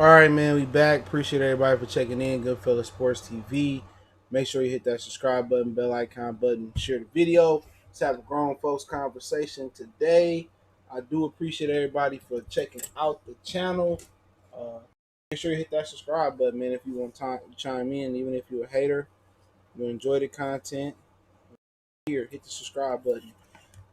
All right, man, we back. Appreciate everybody for checking in. Goodfellas Sports TV. Make sure you hit that subscribe button, bell icon button, share the video. Let's have a grown folks conversation today. I do appreciate everybody for checking out the channel. Uh, Make sure you hit that subscribe button, man, if you want to chime in. Even if you're a hater, you enjoy the content, here, hit the subscribe button.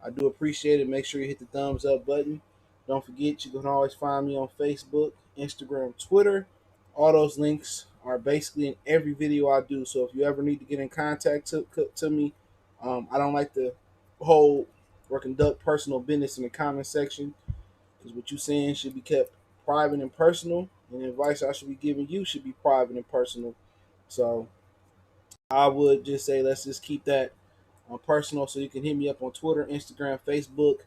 I do appreciate it. Make sure you hit the thumbs up button. Don't forget, you can always find me on Facebook, Instagram, Twitter. All those links are basically in every video I do. So if you ever need to get in contact to me, I don't like to hold or conduct personal business in the comment section because what you're saying should be kept private and personal, and the advice I should be giving you should be private and personal. So I would just say let's just keep that personal, so you can hit me up on Twitter, Instagram, Facebook.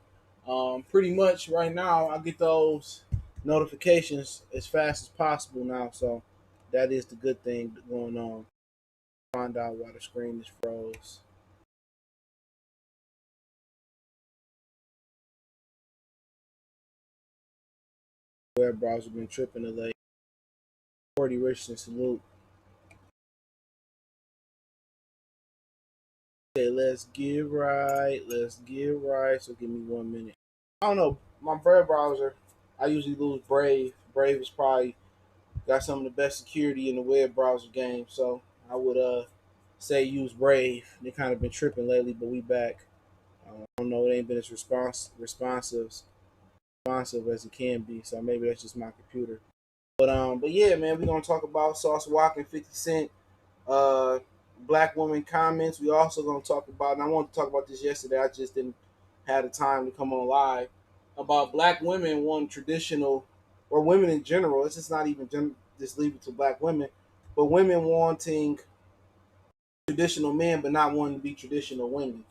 Pretty much right now, I get those notifications as fast as possible now, so that is the good thing going on. Find out why the screen is froze. Web browser been tripping today. 40 Richardson salute. Okay, let's get right. Let's get right. So give me 1 minute. I don't know. My web browser, I usually lose Brave. Brave is probably got some of the best security in the web browser game. So I would say use Brave. They kind of been tripping lately, but we back. I don't know. It ain't been as responsive as it can be. So maybe that's just my computer. But yeah, man, we're gonna talk about Sauce Walka and 50 Cent. Uh, Black woman comments. We also gonna talk about, and I wanted to talk about this yesterday. I just didn't have the time to come on live about black women wanting traditional, or women in general. It's just not even just leave it to black women, but women wanting traditional men, but not wanting to be traditional women.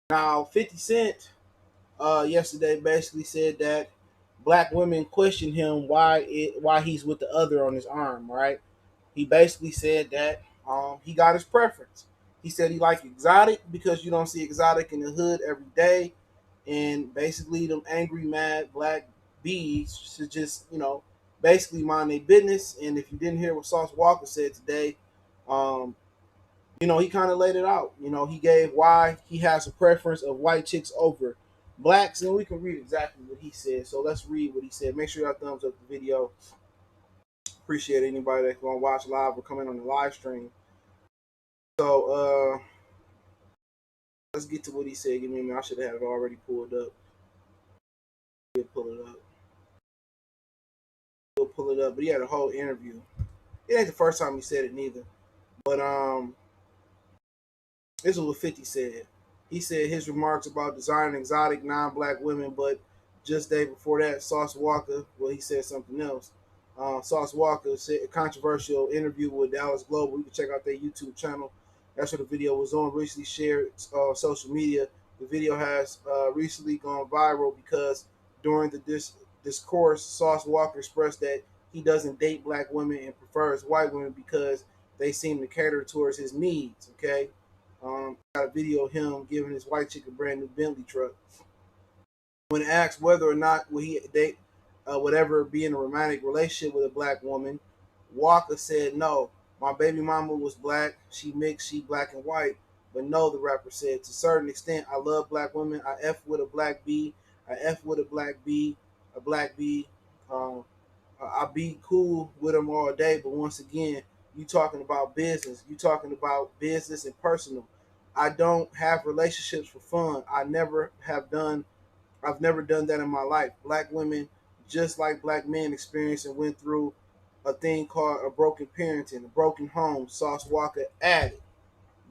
Now, 50 Cent yesterday basically said that black women question him why he's with the other on his arm, right? He basically said that he got his preference. He said he liked exotic because you don't see exotic in the hood every day, and basically them angry, mad black bees should just basically mind their business. And if you didn't hear what Sauce Walka said today, um, he kind of laid it out. He gave why he has a preference of white chicks over blacks, and we can read exactly what he said. So let's read what he said. Make sure y'all thumbs up the video. Appreciate anybody that's gonna watch live or come in on the live stream. So let's get to what he said. Give me a minute. I should have had it already pulled up. We'll pull it up. We'll pull it up. But he had a whole interview. It ain't the first time he said it neither. But this is what 50 said. He said his remarks about desiring exotic non-black women, but just day before that, Sauce Walka, well, he said something else. Sauce Walka said a controversial interview with Dallas Global. You can check out their YouTube channel. That's what the video was on. Recently shared social media. The video has recently gone viral because during the discourse, Sauce Walka expressed that he doesn't date black women and prefers white women because they seem to cater towards his needs. Okay, got a video of him giving his white chick a brand new Bentley truck. When asked whether or not would he date, would ever be in a romantic relationship with a black woman, Walker said no. My baby mama was black. She mixed. She black and white. But no, the rapper said, to a certain extent, I love black women. I F with a black B. I F with a black B. A black B. Um, I be cool with them all day. But once again, you talking about business. You talking about business and personal. I don't have relationships for fun. I've never done that in my life. Black women, just like black men, experienced and went through a thing called a broken parenting, a broken home. Sauce Walka added.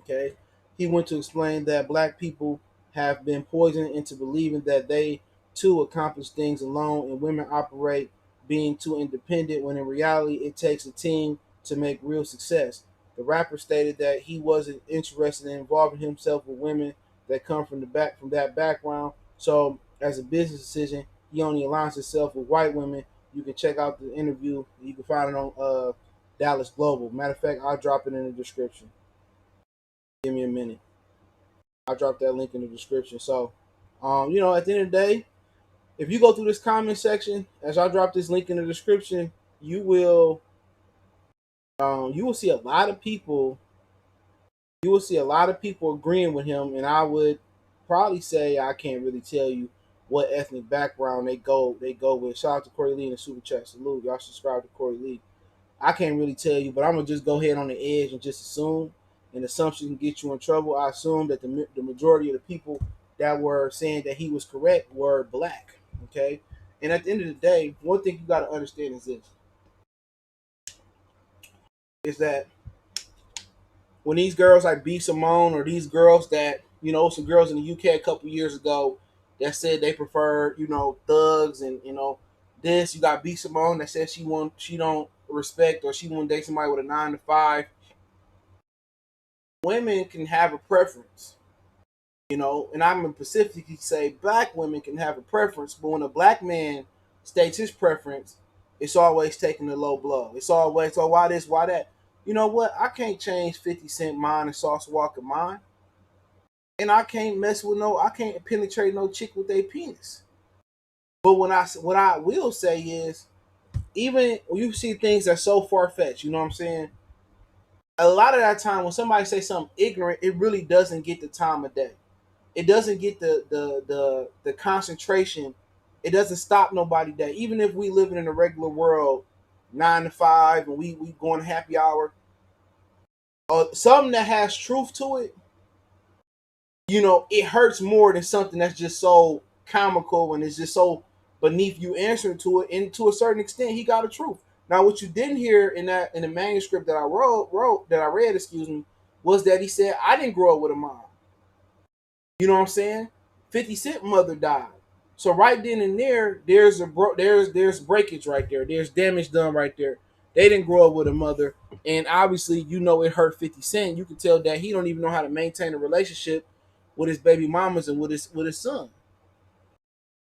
Okay, he went to explain that black people have been poisoned into believing that they too accomplish things alone, and women operate being too independent. When in reality, it takes a team to make real success. The rapper stated that he wasn't interested in involving himself with women that come from that background. So, as a business decision, he only aligns himself with white women. You can check out the interview. You can find it on Dallas Global. Matter of fact, I'll drop it in the description. Give me a minute. I'll drop that link in the description. So, at the end of the day, if you go through this comment section, as I drop this link in the description, you will you will see a lot of people you will see a lot of people agreeing with him, and I would probably say I can't really tell you what ethnic background they go with. Shout out to Corey Lee in the super chat. Salute. Y'all subscribe to Corey Lee. I can't really tell you, but I'm gonna just go ahead on the edge and just assume. An assumption can get you in trouble. I assume that the majority of the people that were saying that he was correct were black. Okay, and at the end of the day, one thing you got to understand is that when these girls like B Simone, or these girls that, some girls in the UK a couple years ago that said they prefer, thugs, and this, you got B Simone that says she don't respect, or she won't date somebody with a 9 to 5. Women can have a preference, and I'm in specifically say black women can have a preference, but when a black man states his preference, it's always taking a low blow. It's always, oh, why this, why that. You know what? I can't change 50 Cent mind and Sauce Walker mind. And I can't penetrate no chick with a penis. But what I will say is, even when you see things that's so far fetched, you know what I'm saying? A lot of that time when somebody say something ignorant, it really doesn't get the time of day. It doesn't get the concentration. It doesn't stop nobody day. Even if we living in a regular world, 9 to 5, and we going to happy hour, something that has truth to it, it hurts more than something that's just so comical and it's just so beneath you answering to it. And to a certain extent, he got a truth. Now, what you didn't hear in the manuscript that I read, excuse me, was that he said I didn't grow up with a mom. You know what I'm saying? 50 Cent mother died. So right then and there, there's breakage right there. There's damage done right there. They didn't grow up with a mother, and obviously, it hurt 50 Cent. You can tell that he don't even know how to maintain a relationship with his baby mamas and with his son.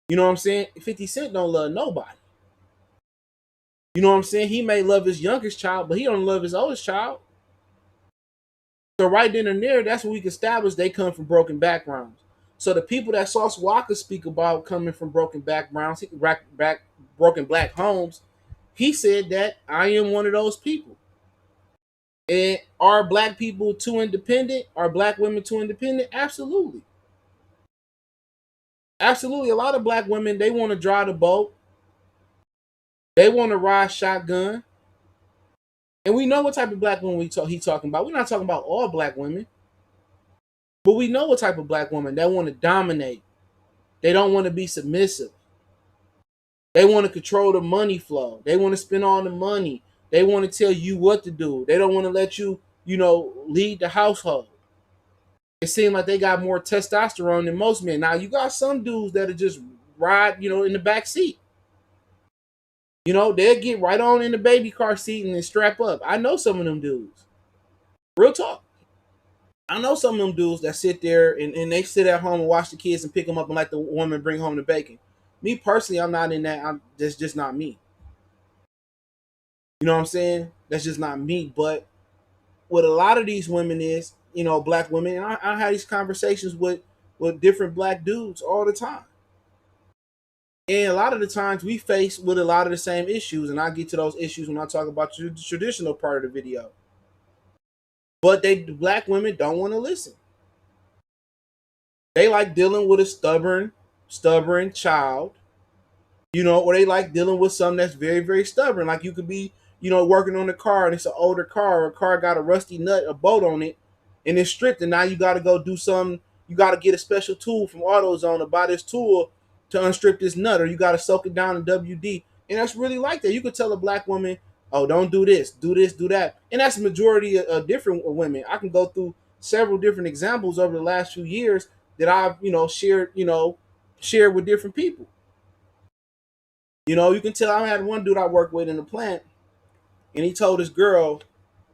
You know what I'm saying? 50 Cent don't love nobody. You know what I'm saying? He may love his youngest child, but he don't love his oldest child. So right then and there, that's what we can establish they come from broken backgrounds. So the people that Sauce Walker speak about coming from broken backgrounds, broken black homes, he said that I am one of those people. And are black people too independent? Are black women too independent? Absolutely. Absolutely. A lot of black women, they want to drive the boat. They want to ride shotgun. And we know what type of black woman he talking about. We're not talking about all black women, but we know what type of black woman that want to dominate. They don't want to be submissive. They want to control the money flow. They want to spend all the money. They want to tell you what to do. They don't want to let you, lead the household. It seems like they got more testosterone than most men. Now you got some dudes that are just ride, in the back seat. They'll get right on in the baby car seat and then strap up. I know some of them dudes. Real talk. I know some of them dudes that sit there and they sit at home and watch the kids and pick them up and let the woman bring home the bacon. Me personally, I'm not in that. That's just not me. You know what I'm saying? That's just not me. But what a lot of these women is, black women, and I have these conversations with different black dudes all the time. And a lot of the times we face with a lot of the same issues, and I get to those issues when I talk about the traditional part of the video. But the black women don't want to listen. They like dealing with a stubborn child, or they like dealing with something that's very, very stubborn. Like you could be, working on a car and it's an older car, or a car got a rusty nut, a bolt on it, and it's stripped, and now you got to go do something. You got to get a special tool from AutoZone to buy this tool to unstrip this nut, or you got to soak it down in WD. And that's really like that. You could tell a black woman, oh, don't do this, do that. And that's the majority of different women. I can go through several different examples over the last few years that I've, shared with different people. You can tell. I had one dude I worked with in the plant, and he told his girl,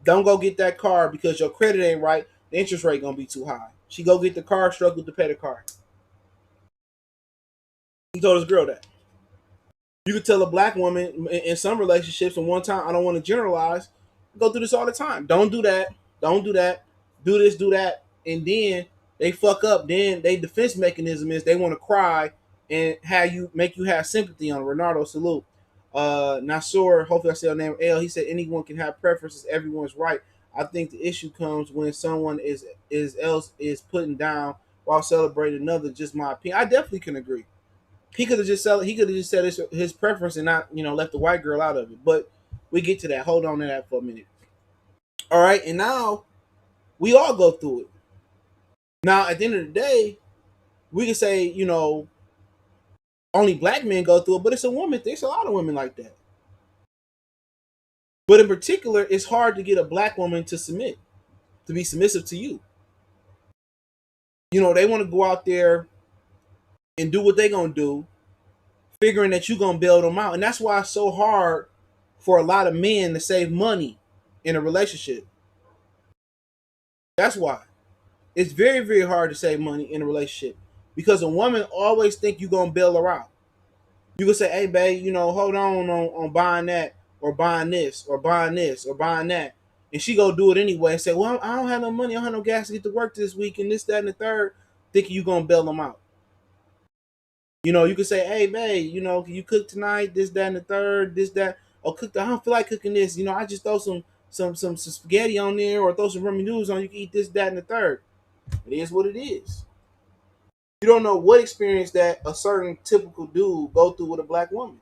don't go get that car because your credit ain't right. The interest rate gonna be too high. She go get the car, struggled to pay the car. He told his girl that. You could tell a black woman in some relationships, and one time, I don't want to generalize, go through this all the time. Don't do that. Don't do that. Do this, do that. And then they fuck up. Then they defense mechanism is they want to cry and make you have sympathy on Renardo. Salute. Nasor, hopefully I say your name L. He said anyone can have preferences, everyone's right. I think the issue comes when someone is putting down while celebrating another. Just my opinion. I definitely can agree. He could have just said his preference and not left the white girl out of it. But we get to that. Hold on to that for a minute. All right, and now we all go through it. Now at the end of the day, we can say only black men go through it, but it's a woman. There's a lot of women like that. But in particular, it's hard to get a black woman to submit, to be submissive to you. They want to go out there and do what they gonna do, figuring that you gonna bail them out, and that's why it's so hard for a lot of men to save money in a relationship. That's why it's very, very hard to save money in a relationship because a woman always think you gonna bail her out. You can say, "Hey, babe, hold on buying that or buying this or buying this or buying that," and she go do it anyway and say, "Well, I don't have no money. I don't have no gas to get to work this week and this, that, and the third," thinking you gonna bail them out. You can say, "Hey, babe, can you cook tonight? This, that, and the third, this, that, or cook. I don't feel like cooking this. I just throw some spaghetti on there or throw some ramen noodles on. You can eat this, that, and the third." It is what it is. You don't know what experience that a certain typical dude go through with a black woman.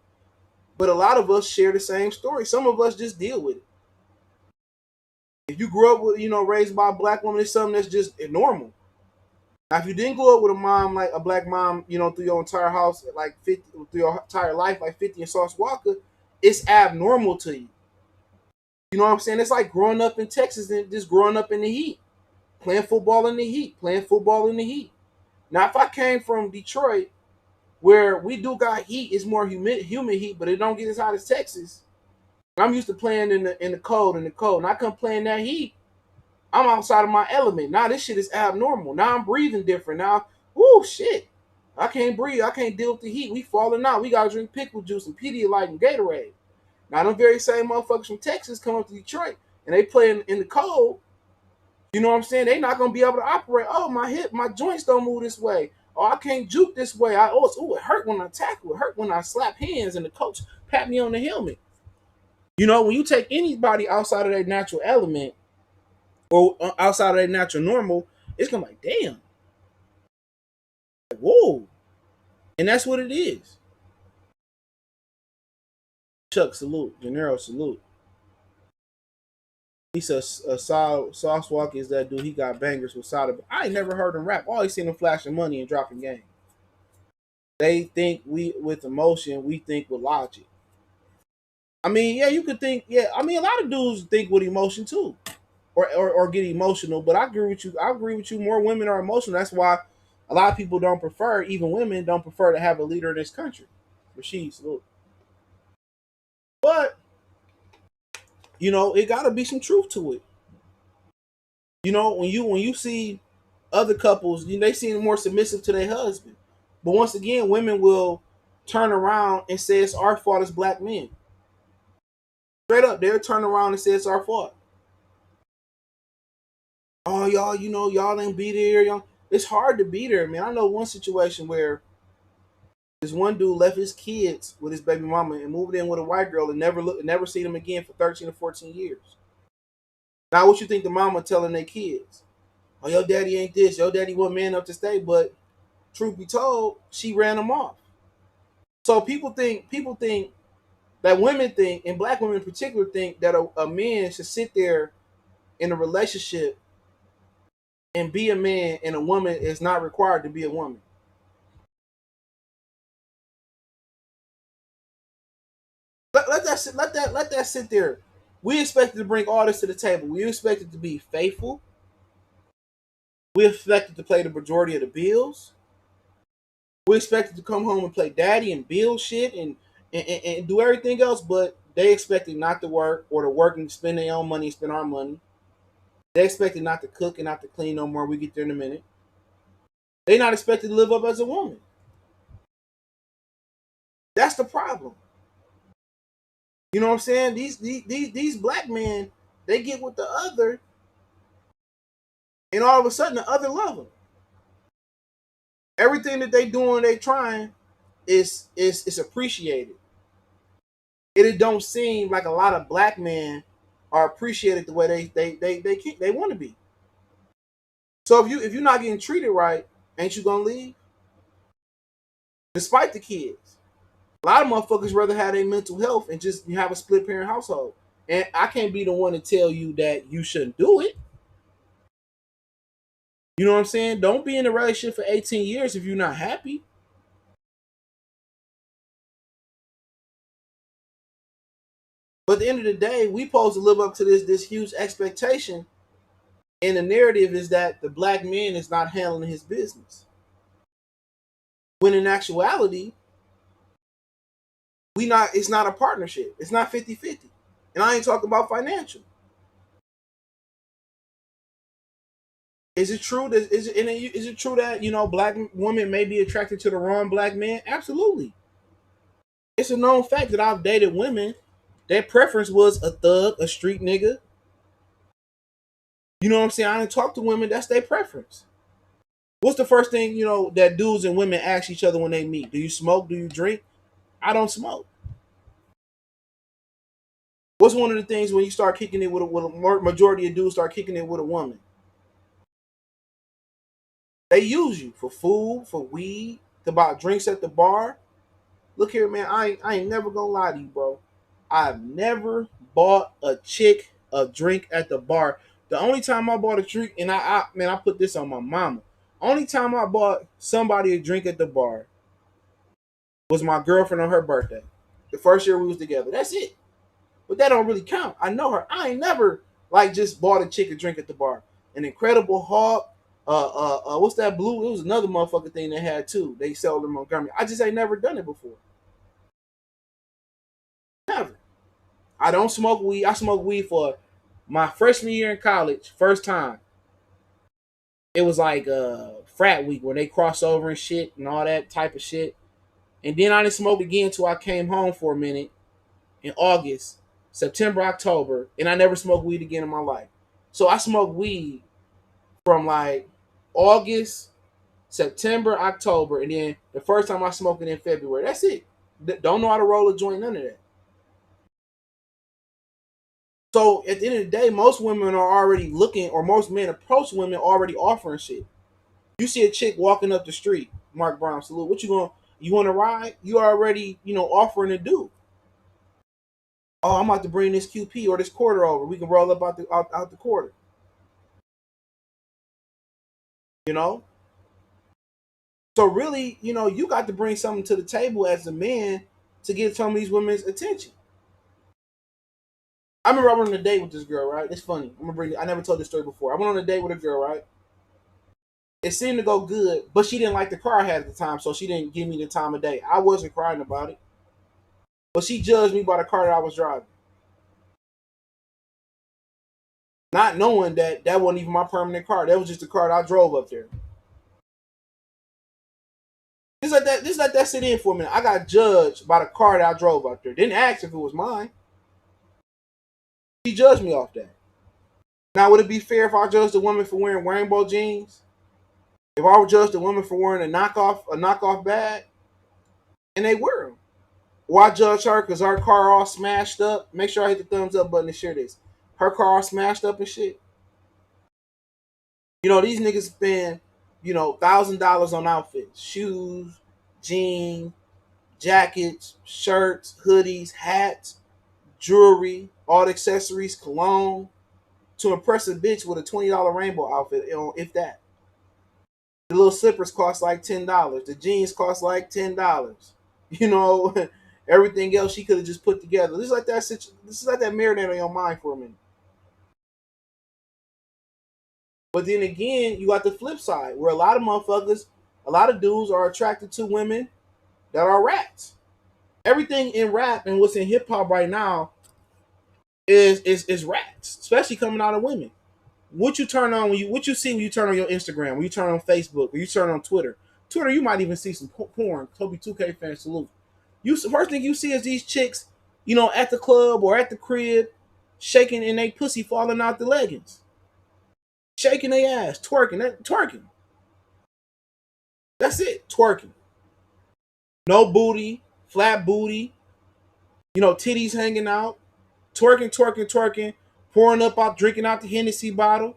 But a lot of us share the same story. Some of us just deal with it. If you grew up with, raised by a black woman, it's something that's just normal. Now, if you didn't grow up with a mom, like a black mom, through your entire house, like 50, through your entire life, like 50 and Sauce Walker, it's abnormal to you. You know what I'm saying? It's like growing up in Texas and just growing up in the heat, playing football in the heat, playing football in the heat. Now, if I came from Detroit, where we do got heat, it's more humid heat, but it don't get as hot as Texas. I'm used to playing in the cold, and I come playing that heat. I'm outside of my element. Now this shit is abnormal. Now I'm breathing different. Now, whoo, shit. I can't breathe. I can't deal with the heat. We falling out. We gotta drink pickle juice and Pedialyte and Gatorade. Now them very same motherfuckers from Texas come up to Detroit and they play in the cold. You know what I'm saying? They not gonna be able to operate. Oh, my joints don't move this way. Oh, I can't juke this way. It hurt when I tackle. It hurt when I slap hands and the coach pat me on the helmet. When you take anybody outside of their natural element or outside of their natural normal, it's gonna be like, damn, like, whoa. And that's what it is. Chuck, salute. Gennaro, salute. He says, Sauce Walker is that dude. He got bangers with Sada. I ain't never heard him rap. All he seen him flashing money and dropping game. They think we with emotion, we think with logic. I mean, yeah, you could think, yeah. I mean, a lot of dudes think with emotion too, or get emotional. But I agree with you. I agree with you. More women are emotional. That's why a lot of people don't prefer, even women don't prefer to have a leader in this country. Rasheed, look. But it got to be some truth to it. When you see other couples, they seem more submissive to their husband. But once again, women will turn around and say it's our fault as black men. Straight up, they'll turn around and say it's our fault. Oh, y'all, y'all ain't be there. Y'all. It's hard to be there, man. I know one situation where this one dude left his kids with his baby mama and moved in with a white girl and never seen them again for 13 or 14 years. Now, what you think the mama telling their kids? Oh, your daddy ain't this. Your daddy wasn't man enough to stay. But truth be told, she ran him off. So people think that women think, and black women in particular think that a man should sit there in a relationship and be a man, and a woman is not required to be a woman. Let that sit there. We expected to bring all this to the table. We expected to be faithful. We expected to play the majority of the bills. We expected to come home and play daddy and build shit and do everything else, but they expected not to work or to work and spend their own money and spend our money. They expected not to cook and not to clean no more. We get there in a minute. They not expected to live up as a woman. That's the problem. You know what I'm saying? These black men, they get with the other, and all of a sudden the other love them. Everything that they doing, they trying is appreciated. It don't seem like a lot of black men are appreciated the way they want to be. So if you're not getting treated right, ain't you gonna leave? Despite the kids, a lot of motherfuckers rather have their mental health and just have a split parent household. And I can't be the one to tell you that you shouldn't do it. You know what I'm saying? Don't be in a relationship for 18 years if you're not happy. But at the end of the day, we supposed to live up to this huge expectation. And the narrative is that the black man is not handling his business. When in actuality, we not it's not a partnership. It's not 50-50. And I ain't talking about financial. Is it true that is it true that black women may be attracted to the wrong black man? Absolutely. It's a known fact that I've dated women. Their preference was a thug, a street nigga. You know what I'm saying? I didn't talk to women. That's their preference. What's the first thing that dudes and women ask each other when they meet? Do you smoke? Do you drink? I don't smoke. What's one of the things when you start kicking it with a majority of dudes start kicking it with a woman? They use you for food, for weed, to buy drinks at the bar. Look here, man. I ain't never gonna lie to you, bro. I've never bought a chick a drink at the bar. The only time I bought a drink, and I put this on my mama. Only time I bought somebody a drink at the bar was my girlfriend on her birthday. The first year we was together. That's it. But that don't really count. I know her. I ain't never like just bought a chick a drink at the bar. An Incredible Hulk. What's that blue? It was another motherfucking thing they had too. They sell them in Montgomery. I just ain't never done it before. Never. I don't smoke weed. I smoked weed for my freshman year in college. First time. It was like frat week where they cross over and shit and all that type of shit. And then I didn't smoke again until I came home for a minute in August, September, October, and I never smoked weed again in my life. So I smoked weed from like August, September, October, and then the first time I smoked it in February. That's it. Don't know how to roll a joint, none of that. So at the end of the day, most women are already looking, or most men approach women already offering shit. You see a chick walking up the street, Mark Brown, salute. What you going? You want to ride? You already, offering to do. Oh, I'm about to bring this QP or this quarter over. We can roll up out the quarter. You know. So really, you got to bring something to the table as a man to get some of these women's attention. I remember I went on a date with this girl, right? It's funny. I never told this story before. I went on a date with a girl, right? It seemed to go good, but she didn't like the car I had at the time, so she didn't give me the time of day. I wasn't crying about it, but she judged me by the car that I was driving, not knowing that that wasn't even my permanent car. That was just the car that I drove up there. Just let that, sit in for a minute. I got judged by the car that I drove up there. Didn't ask if it was mine. She judged me off that. Now, would it be fair if I judged a woman for wearing rainbow jeans? If I would judge a woman for wearing a knockoff bag, and they wear them? Why judge her because her car all smashed up? Make sure I hit the thumbs up button to share this. Her car all smashed up and shit. These niggas spend, $1,000 on outfits, shoes, jeans, jackets, shirts, hoodies, hats, jewelry, all the accessories, cologne, to impress a bitch with a $20 rainbow outfit, if that. The little slippers cost like $10. The jeans cost like $10. You know, everything else she could have just put together. This is like that marinate on your mind for a minute. But then again, you got the flip side where a lot of motherfuckers, a lot of dudes are attracted to women that are rats. Everything in rap and what's in hip hop right now is rats, especially coming out of women. What you see when you turn on your Instagram, when you turn on Facebook, when you turn on Twitter. Twitter, you might even see some porn. Toby 2K fan salute. First thing you see is these chicks, at the club or at the crib, shaking and they pussy falling out the leggings, shaking their ass, twerking. That's it, twerking. No booty, flat booty, Titties hanging out, twerking, twerking, twerking, pouring up out, drinking out the Hennessy bottle.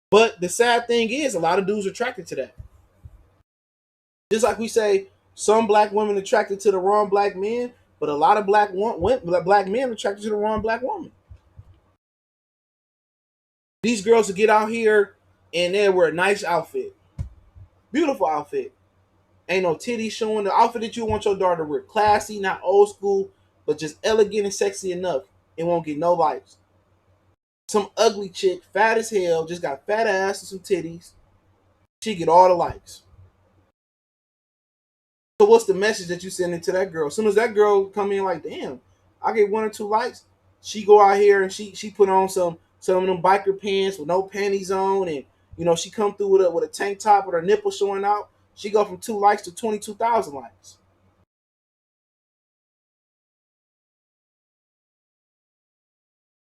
But the sad thing is, a lot of dudes are attracted to that. Just like we say, some black women attracted to the wrong black men, but a lot of black men attracted to the wrong black woman. These girls will get out here and they wear a nice outfit, beautiful outfit. Ain't no titties showing. The outfit that you want your daughter to wear, classy, not old school, but just elegant and sexy enough. It won't get no likes. Some ugly chick, fat as hell, just got fat ass and some titties. She get all the likes. So what's the message that you sending to that girl? As soon as that girl come in like, damn, I get one or two likes, she go out here and she put on some of them biker pants with no panties on, and she come through with a tank top with her nipple showing out. She go from 2 likes to 22,000 likes.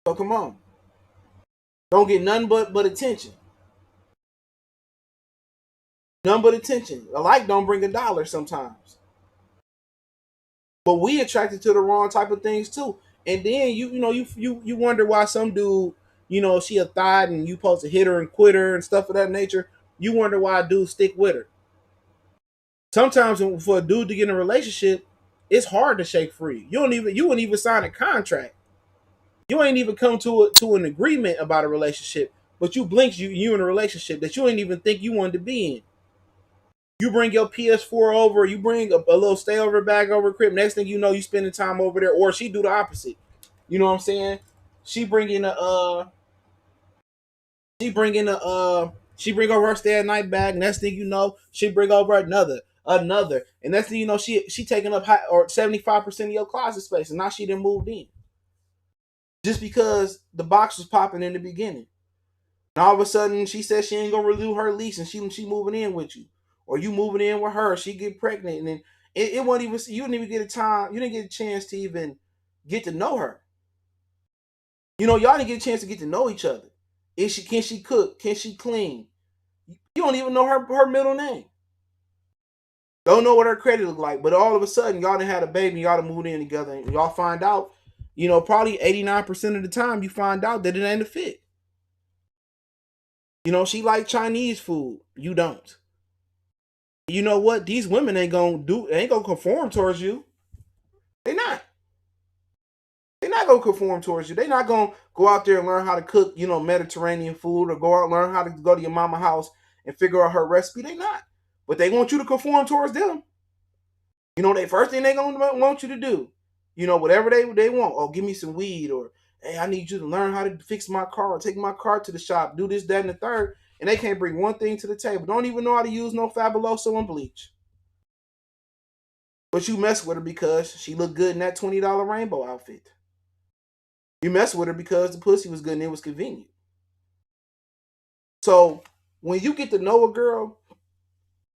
So come on, don't get none but attention. None but attention. A like don't bring a dollar sometimes. But we attracted to the wrong type of things too. And then you wonder why some dude, she a thought and you supposed to hit her and quit her and stuff of that nature. You wonder why dudes stick with her. Sometimes for a dude to get in a relationship, it's hard to shake free. You wouldn't even sign a contract. You ain't even come to an agreement about a relationship, but you blink you in a relationship that you ain't even think you wanted to be in. You bring your PS4 over, you bring a little stay over bag over crib. Next thing you know, you spending time over there, or she do the opposite. You know what I'm saying? She bring in she bring in she bring over her stay at night bag. Next thing you know, she bring over another, and next thing you know, she taking up 75% of your closet space, and now she done moved in just because the box was popping in the beginning. And all of a sudden, she says she ain't gonna renew her lease, and she moving in with you, or you moving in with her. She get pregnant, and then it wasn't even. You didn't even get a time. You didn't get a chance to even get to know her. Y'all didn't get a chance to get to know each other. Can she cook? Can she clean? You don't even know her middle name. Don't know what her credit look like. But all of a sudden, y'all done had a baby. Y'all done moved in together, and y'all find out. Probably 89% of the time, you find out that it ain't a fit. She like Chinese food. You don't. You know what? These women ain't gonna conform towards you. They not. They're not gonna conform towards you. They're not gonna go out there and learn how to cook, Mediterranean food, or go out and learn how to go to your mama house and figure out her recipe. They not. But they want you to conform towards them. They first thing they gonna want you to do, whatever they want. Oh, give me some weed, or hey, I need you to learn how to fix my car, or take my car to the shop, do this, that, and the third. And they can't bring one thing to the table. Don't even know how to use no Fabuloso and bleach. But you mess with her because she looked good in that $20 rainbow outfit. You mess with her because the pussy was good and it was convenient. So when you get to know a girl,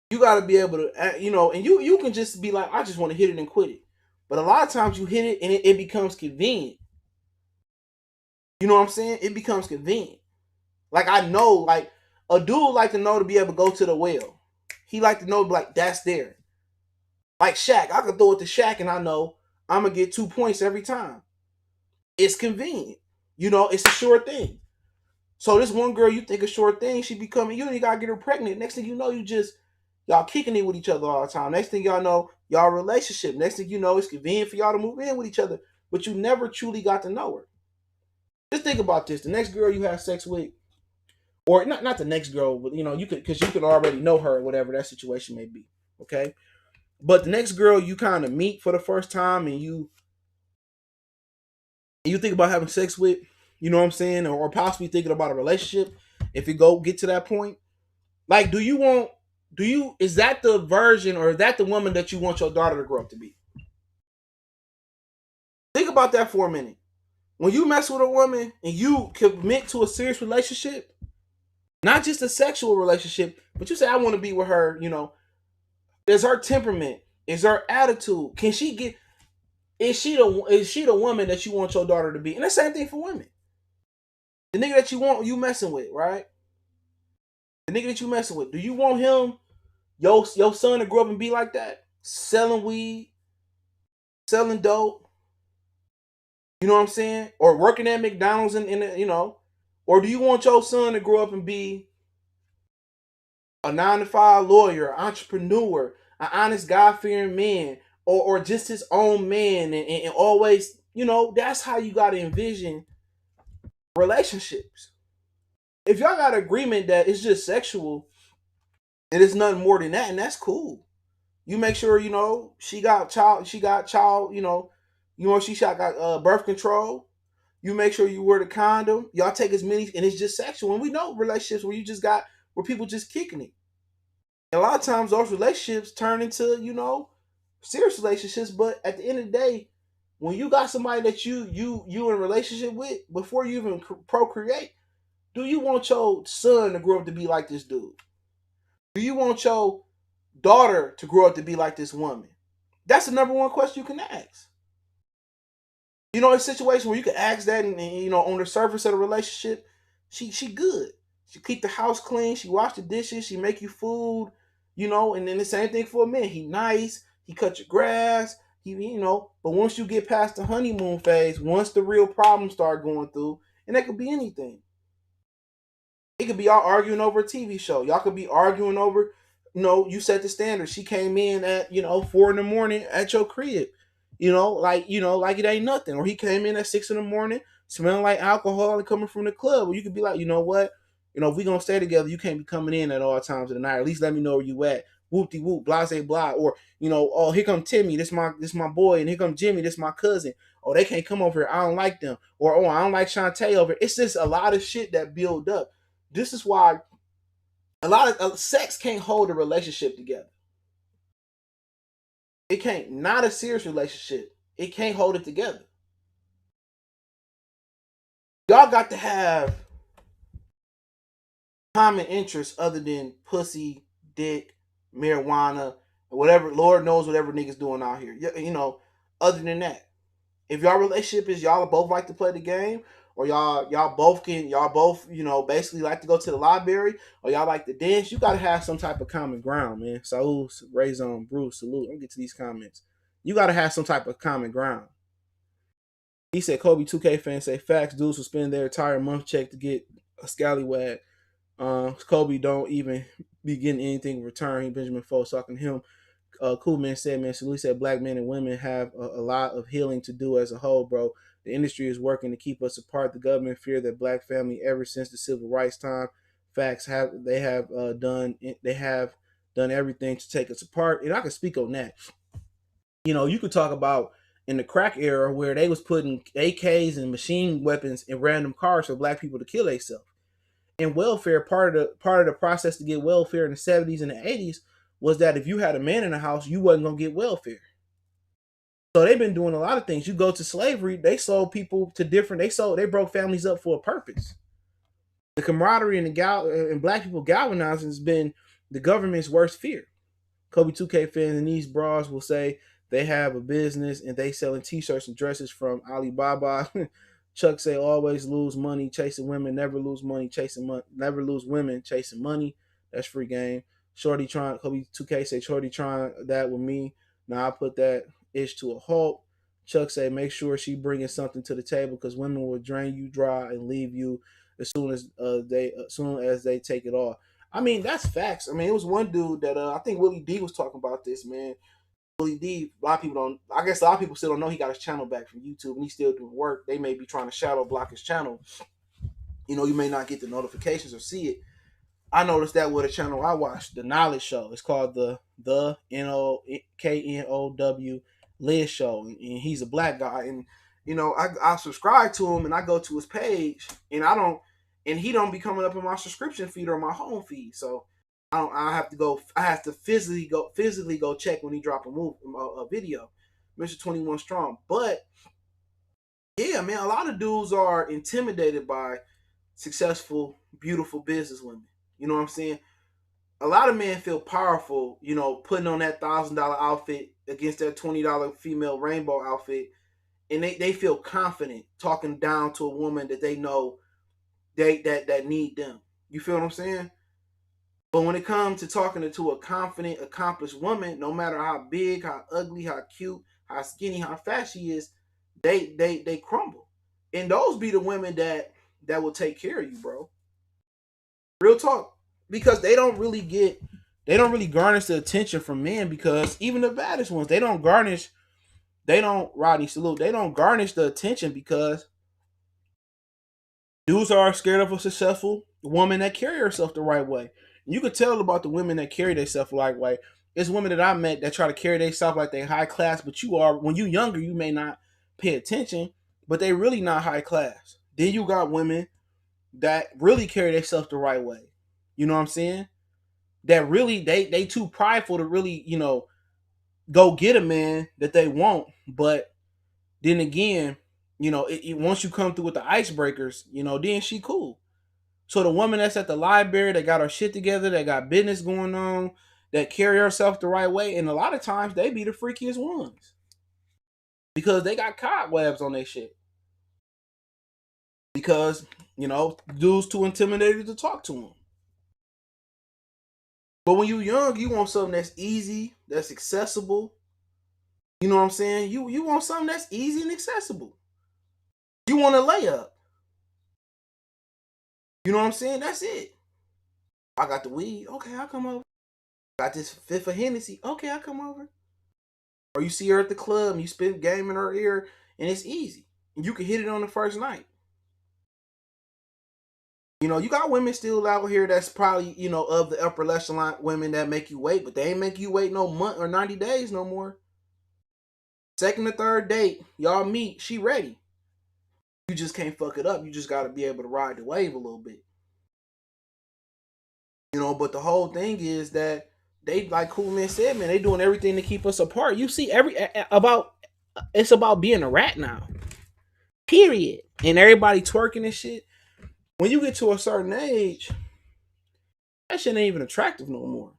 you got to be able to, and you can just be like, I just want to hit it and quit it. But a lot of times you hit it and it becomes convenient. You know what I'm saying? It becomes convenient. Like I know, like a dude like to know to be able to go to the well. He like to know like that's there. Like Shaq, I can throw it to Shaq and I know I'm gonna get 2 points every time. It's convenient. It's a sure thing. So this one girl you think a short thing, she becoming, you ain't gotta get her pregnant. Next thing you know, y'all kicking it with each other all the time. Next thing y'all know, y'all relationship. Next thing you know, it's convenient for y'all to move in with each other, but you never truly got to know her. Just think about this: the next girl you have sex with, or not the next girl, but you could, because you could already know her, whatever that situation may be. Okay, but the next girl you kind of meet for the first time, and you think about having sex with, you know what I'm saying, or possibly thinking about a relationship. If you get to that point, like, is that the version, or is that the woman that you want your daughter to grow up to be? Think about that for a minute. When you mess with a woman and you commit to a serious relationship, not just a sexual relationship, but you say, I want to be with her, is her temperament, is her attitude, can she get, is she the woman that you want your daughter to be? And the same thing for women. The nigga that you messing with, right? The nigga that you messing with, do you want him, your son, to grow up and be like that? Selling weed, selling dope, You know what I'm saying? Or working at McDonald's or do you want your son to grow up and be a 9 to 5 lawyer, entrepreneur, an honest God fearing man, or just his own man and always, that's how you gotta envision relationships. If y'all got agreement that it's just sexual and it's nothing more than that, and that's cool. You make sure, she got child, she got birth control. You make sure you wear the condom. Y'all take as many, and it's just sexual. And we know relationships where people just kicking it. And a lot of times those relationships turn into, serious relationships. But at the end of the day, when you got somebody that you in a relationship with, before you even procreate, do you want your son to grow up to be like this dude? Do you want your daughter to grow up to be like this woman? That's the number one question you can ask. A situation where you can ask that, and on the surface of the relationship, she good. She keep the house clean. She wash the dishes. She make you food. And then the same thing for a man. He nice. He cut your grass. But once you get past the honeymoon phase, once the real problems start going through, and that could be anything. It could be y'all arguing over a TV show. Y'all could be arguing over, you set the standard. She came in at 4 in the morning at your crib, like it ain't nothing. Or he came in at 6 in the morning, smelling like alcohol and coming from the club. Or you could be like, you know what, if we gonna stay together, you can't be coming in at all times of the night. At least let me know where you at. Whoop de whoop, blase blah. Or oh, here come Timmy, this my boy, and here come Jimmy, this my cousin. Oh, they can't come over here. I don't like them. Or oh, I don't like Shantae over here. It's just a lot of shit that build up. This is why a lot of sex can't hold a relationship together. It can't. Not a serious relationship. It can't hold it together. Y'all got to have common interests other than pussy, dick, marijuana, whatever. Lord knows whatever niggas doing out here. Other than that, if y'all relationship is y'all both like to play the game, or y'all both basically like to go to the library, or y'all like to dance, you gotta have some type of common ground, man. So Raison, Bruce, salute. Let me get to these comments. You gotta have some type of common ground. He said Kobe 2K fans say facts, dudes will spend their entire month check to get a scallywag. Kobe don't even be getting anything in return. Benjamin Foles talking to him. Cool man said, man, Salute said black men and women have a lot of healing to do as a whole, bro. The industry is working to keep us apart. The government fear that black family ever since the civil rights time. Facts they have done everything to take us apart. And I can speak on that. You could talk about in the crack era where they was putting AKs and machine weapons in random cars for black people to kill themselves. And welfare, part of the process to get welfare in the 70s and the 80s was that if you had a man in the house, you wasn't gonna get welfare. So they've been doing a lot of things. You go to slavery, they sold people to different. They broke families up for a purpose. The camaraderie and black people galvanizing has been the government's worst fear. Kobe 2K fans and these bras will say they have a business and they selling t-shirts and dresses from Alibaba. Chuck say always lose money chasing women, never lose money chasing money, never lose women chasing money. That's free game. Shorty trying Kobe 2K say Shorty trying that with me. Now I put that ish to a halt. Chuck say make sure she bringing something to the table because women will drain you dry and leave you as soon as they take it off. I mean, that's facts. I mean, it was one dude that I think Willie D was talking about this, man. Willie D, a lot of people don't, I guess a lot of people still don't know he got his channel back from YouTube and he's still doing work. They may be trying to shadow block his channel. You may not get the notifications or see it. I noticed that with a channel I watched, The Knowledge Show. It's called the Know Liz Show, and he's a black guy. And I subscribe to him, and I go to his page, and he don't be coming up in my subscription feed or my home feed. So I have to go. I have to physically go check when he drop a video. Mr. 21 Strong, but yeah, man, a lot of dudes are intimidated by successful, beautiful business women. You know what I'm saying? A lot of men feel powerful, putting on that $1,000 outfit against that $20 female rainbow outfit, and they feel confident talking down to a woman that they know that need them. You feel what I'm saying? But when it comes to talking to a confident, accomplished woman, no matter how big, how ugly, how cute, how skinny, how fat she is, they crumble. And those be the women that will take care of you, bro. Real talk. Because they don't really garnish the attention from men, because even the baddest ones, they don't, Rodney salute, they don't garnish the attention because dudes are scared of a successful woman that carry herself the right way. You could tell about the women that carry themselves the right way. It's women that I met that try to carry themselves like they high class, but you are, when you younger, you may not pay attention, but they really not high class. Then you got women that really carry themselves the right way. You know what I'm saying? That really they too prideful to really, go get a man that they want. But then again, once you come through with the icebreakers, then she cool. So the woman that's at the library, that got her shit together, that got business going on, that carry herself the right way, and a lot of times they be the freakiest ones because they got cobwebs on their shit. Because dudes too intimidated to talk to them. But when you young, you want something that's easy, that's accessible. You know what I'm saying? You want something that's easy and accessible. You want a layup. You know what I'm saying? That's it. I got the weed. Okay, I'll come over. Got this fifth of Hennessy. Okay, I'll come over. Or you see her at the club and you spit game in her ear and it's easy. And you can hit it on the first night. You got women still out here that's probably, of the upper echelon women that make you wait, but they ain't make you wait no month or 90 days no more. Second or third date, y'all meet, she ready. You just can't fuck it up. You just got to be able to ride the wave a little bit. But the whole thing is that they, like Cool Man said, man, they doing everything to keep us apart. You see, about it's about being a rat now. Period. And everybody twerking and shit. When you get to a certain age, that shit ain't even attractive no more.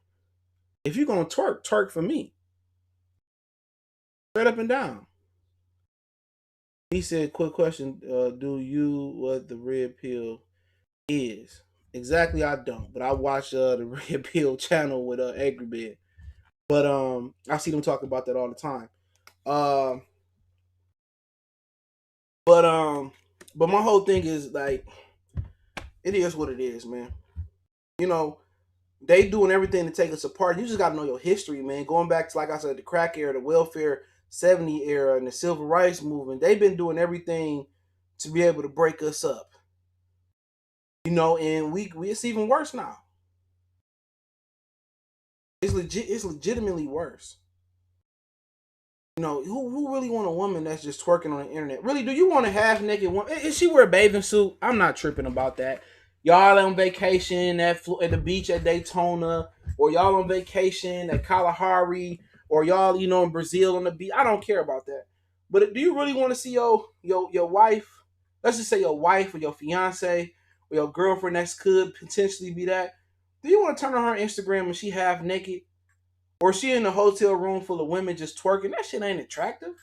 If you're gonna twerk, twerk for me. Straight up and down. He said, quick question, do you what the red pill is? Exactly, I don't. But I watch the red pill channel with Angry Bed. But I see them talk about that all the time. Um but but my whole thing is like, it is what it is, man. You know, they doing everything to take us apart. You just gotta know your history, man. Going back to, like I said, the crack era, the welfare 70 era, and the civil rights movement, they've been doing everything to be able to break us up. And we it's even worse now. It's legitimately worse. Who really want a woman that's just twerking on the internet? Really, do you want a half naked woman? If she wear a bathing suit, I'm not tripping about that. Y'all on vacation at the beach at Daytona, or y'all on vacation at Kalahari, or y'all in Brazil on the beach. I don't care about that. But do you really want to see your wife? Let's just say your wife or your fiance or your girlfriend that could potentially be that. Do you want to turn on her Instagram and she half naked? Or she in a hotel room full of women just twerking? That shit ain't attractive.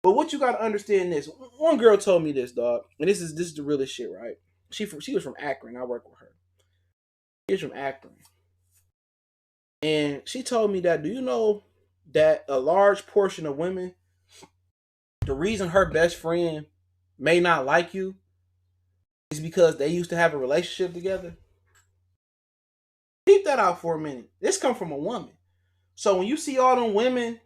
But what you gotta understand this. One girl told me this, dog, and this is the realest shit, right? She was from Akron. I work with her. She's from Akron, and she told me that. Do you know that a large portion of women, the reason her best friend may not like you is because they used to have a relationship together? Keep that out for a minute. This come from a woman. So when you see all them women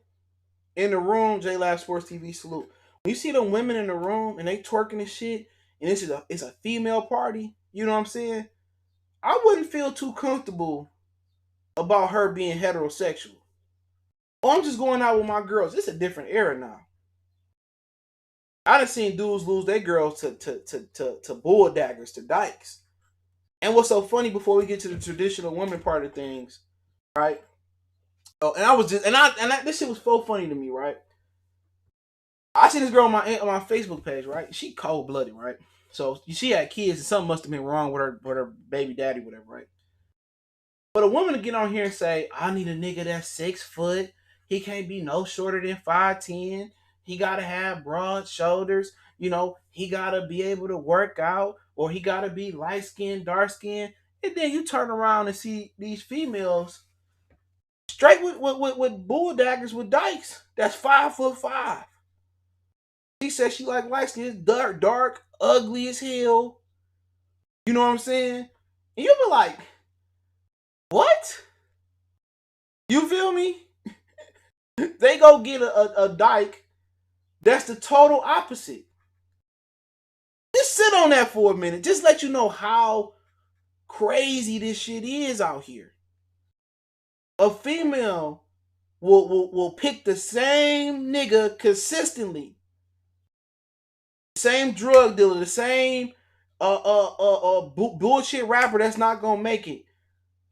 in the room, J Lab Sports TV salute. When you see them women in the room and they twerking and shit, and it's a female party, you know what I'm saying? I wouldn't feel too comfortable about her being heterosexual. Oh, I'm just going out with my girls. It's a different era now. I done seen dudes lose their girls to bull daggers, to dykes. And what's so funny, before we get to the traditional woman part of things, right? Oh, and I was just this shit was so funny to me, right? I see this girl on my Facebook page, right? She cold blooded, right? So she had kids, and something must have been wrong with her baby daddy, whatever, right? But a woman to get on here and say, "I need a nigga that's 6 foot. He can't be no shorter than 5'10. He gotta have broad shoulders. He gotta be able to work out, or he gotta be light skinned, dark skinned." And then you turn around and see these females straight with bull daggers with dykes. That's 5'5". She said she like light skin, dark, ugly as hell. You know what I'm saying? And you'll be like, what? You feel me? They go get a dyke that's the total opposite. Just sit on that for a minute. Just let you know how crazy this shit is out here. A female will pick the same nigga consistently. Same drug dealer, the same bullshit rapper that's not gonna make it.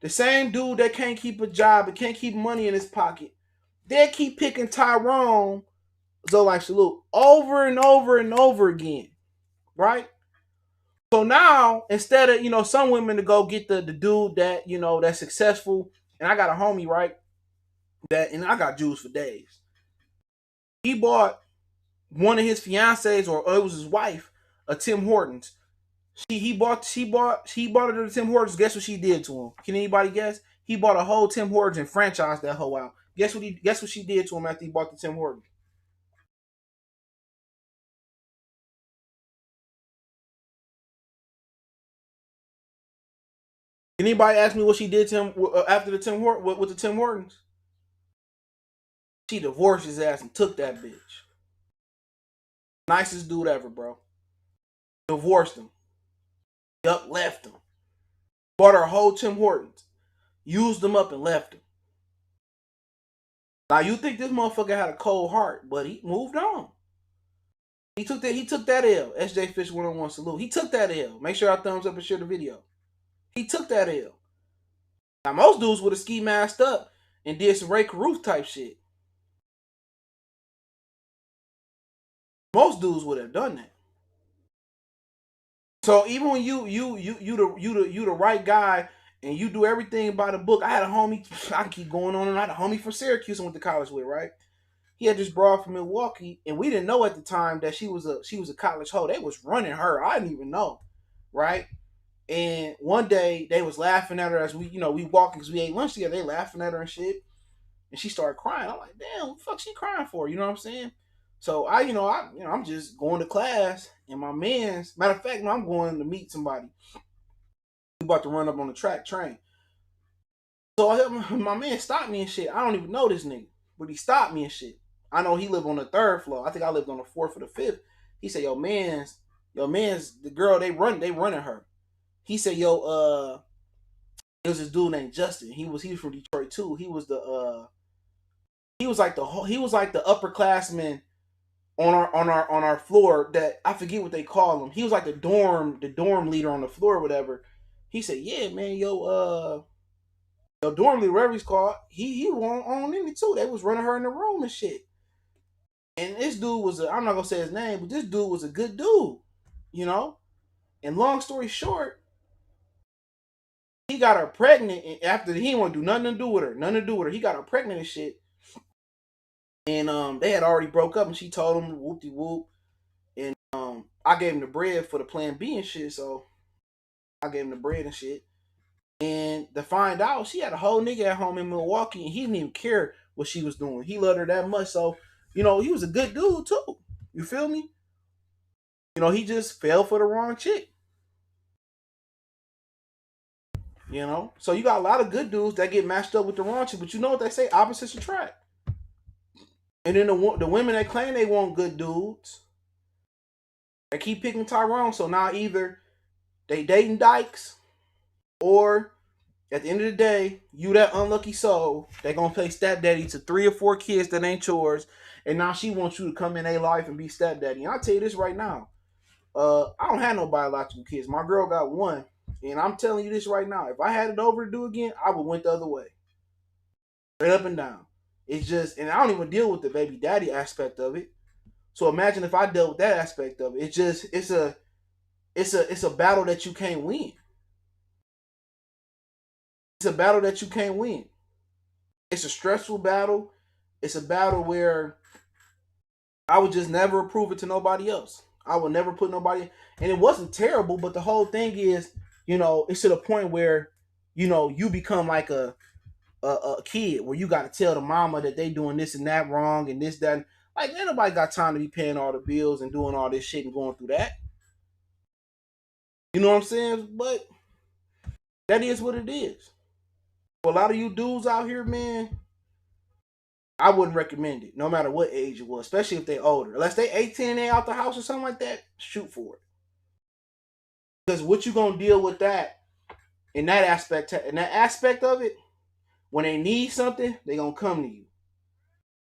The same dude that can't keep a job and can't keep money in his pocket. They keep picking Tyrone, so like salute, over and over and over again. Right? So now, instead of, some women to go get the dude that, that's successful, and I got a homie, right? And I got Jews for days. He bought one of his fiancées, or it was his wife, a Tim Hortons. He bought her to Tim Hortons. Guess what she did to him? Can anybody guess? He bought a whole Tim Hortons and franchised that hoe out. Guess what she did to him after he bought the Tim Hortons? Can anybody ask me what she did to him after the Tim Hortons with the Tim Hortons? She divorced his ass and took that bitch. Nicest dude ever, bro. Divorced him. Yup, left him. Bought her a whole Tim Hortons. Used them up and left him. Now you think this motherfucker had a cold heart, but he moved on. He took that L. SJ Fish 101 salute. He took that L. Make sure I thumbs up and share the video. He took that L. Now most dudes would have ski masked up and did some Ray Caruth type shit. Most dudes would have done that. So even when you the right guy and you do everything by the book. I had a homie. I can keep going on, and I had a homie from Syracuse I went to college with, right? He had this broad from Milwaukee, and we didn't know at the time that she was a college hoe. They was running her. I didn't even know, right? And one day they was laughing at her as we walking because we ate lunch together. They laughing at her and shit, and she started crying. I'm like, damn, what the fuck she crying for? You know what I'm saying? So I'm just going to class, and my man's matter of fact, I'm going to meet somebody. We about to run up on the track train. So my man stopped me and shit. I don't even know this nigga, but he stopped me and shit. I know he lived on the third floor. I think I lived on the fourth or the fifth. He said, yo, man's, the girl, they running her. He said, yo, there was this dude named Justin. He was from Detroit too. He was like the upperclassman on our floor that I forget what they call him. He was like the dorm leader on the floor or whatever. He said, yeah, man, yo, dorm leader, whatever he's called, he was on in it too. They was running her in the room and shit. And this dude I'm not gonna say his name, but this dude was a good dude, you know? And long story short, he got her pregnant, and after he didn't want to do nothing to do with her. He got her pregnant and shit. And they had already broke up, and she told him whoop de whoop. And I gave him the bread for the plan B and shit, so I gave him the bread and shit. And to find out, she had a whole nigga at home in Milwaukee, and he didn't even care what she was doing. He loved her that much, so he was a good dude too. You feel me? He just fell for the wrong chick. So you got a lot of good dudes that get matched up with the wrong chick, but you know what they say? Opposites attract. And then the women that claim they want good dudes, they keep picking Tyrone. So now either they dating dykes, or at the end of the day, you that unlucky soul, they gonna play stepdaddy to 3 or 4 kids that ain't yours, and now she wants you to come in their life and be stepdaddy. And I'll tell you this right now, I don't have no biological kids. My girl got one, and I'm telling you this right now. If I had it over to do again, I would went the other way, straight up and down. It's just, and I don't even deal with the baby daddy aspect of it. So imagine if I dealt with that aspect of it. It's a battle that you can't win. It's a battle that you can't win. It's a stressful battle. It's a battle where I would just never approve it to nobody else. I would never put nobody, and it wasn't terrible, but the whole thing is, it's to the point where, you become like a kid where you got to tell the mama that they doing this and that wrong and this, that. Like, ain't nobody got time to be paying all the bills and doing all this shit and going through that. You know what I'm saying? But that is what it is. For a lot of you dudes out here, man, I wouldn't recommend it, no matter what age it was, especially if they older. Unless they 18 and they out the house or something like that, shoot for it. Because what you gonna deal with that in that aspect of it, when they need something, they gonna come to you.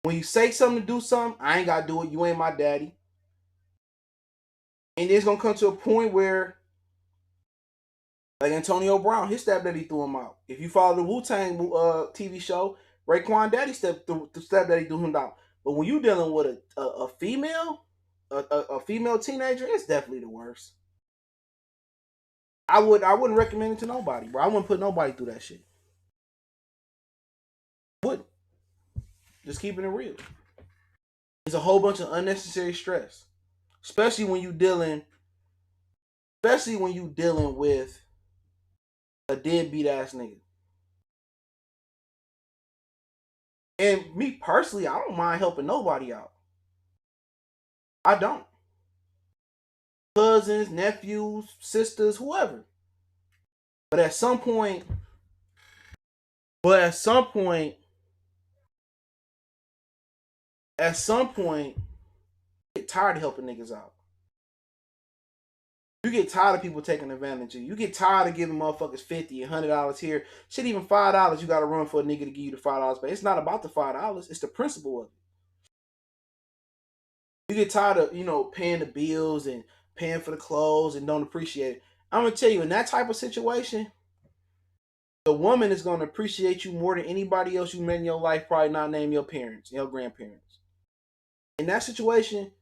When you say something to do something, I ain't gotta do it. You ain't my daddy. And it's gonna come to a point where, like Antonio Brown, his stepdaddy threw him out. If you follow the Wu-Tang TV show, Raekwon Daddy stepdaddy threw him down. But when you dealing with a female, a female teenager, it's definitely the worst. I wouldn't recommend it to nobody, bro. I wouldn't put nobody through that shit. Wouldn't. Just keeping it real. It's a whole bunch of unnecessary stress. Especially when you dealing with a deadbeat ass nigga. And me personally, I don't mind helping nobody out. I don't. Cousins, nephews, sisters, whoever. But at some point, at some point, you get tired of helping niggas out. You get tired of people taking advantage of you. You get tired of giving motherfuckers $50, $100 here. Shit, even $5, you gotta run for a nigga to give you the $5. But it's not about the $5. It's the principle of it. You get tired of, paying the bills and paying for the clothes and don't appreciate it. I'm gonna tell you, in that type of situation, the woman is gonna appreciate you more than anybody else you met in your life, probably not name your parents, your grandparents. In that situation,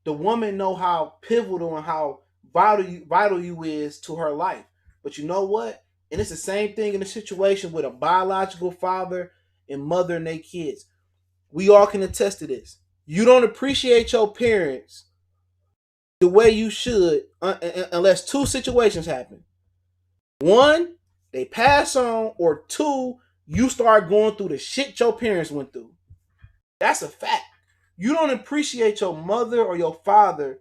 the woman know how pivotal and how vital you is to her life. But you know what? And it's the same thing in the situation with a biological father and mother and their kids. We all can attest to this. You don't appreciate your parents the way you should unless two situations happen. One, they pass on, or two, you start going through the shit your parents went through. That's a fact. You don't appreciate your mother or your father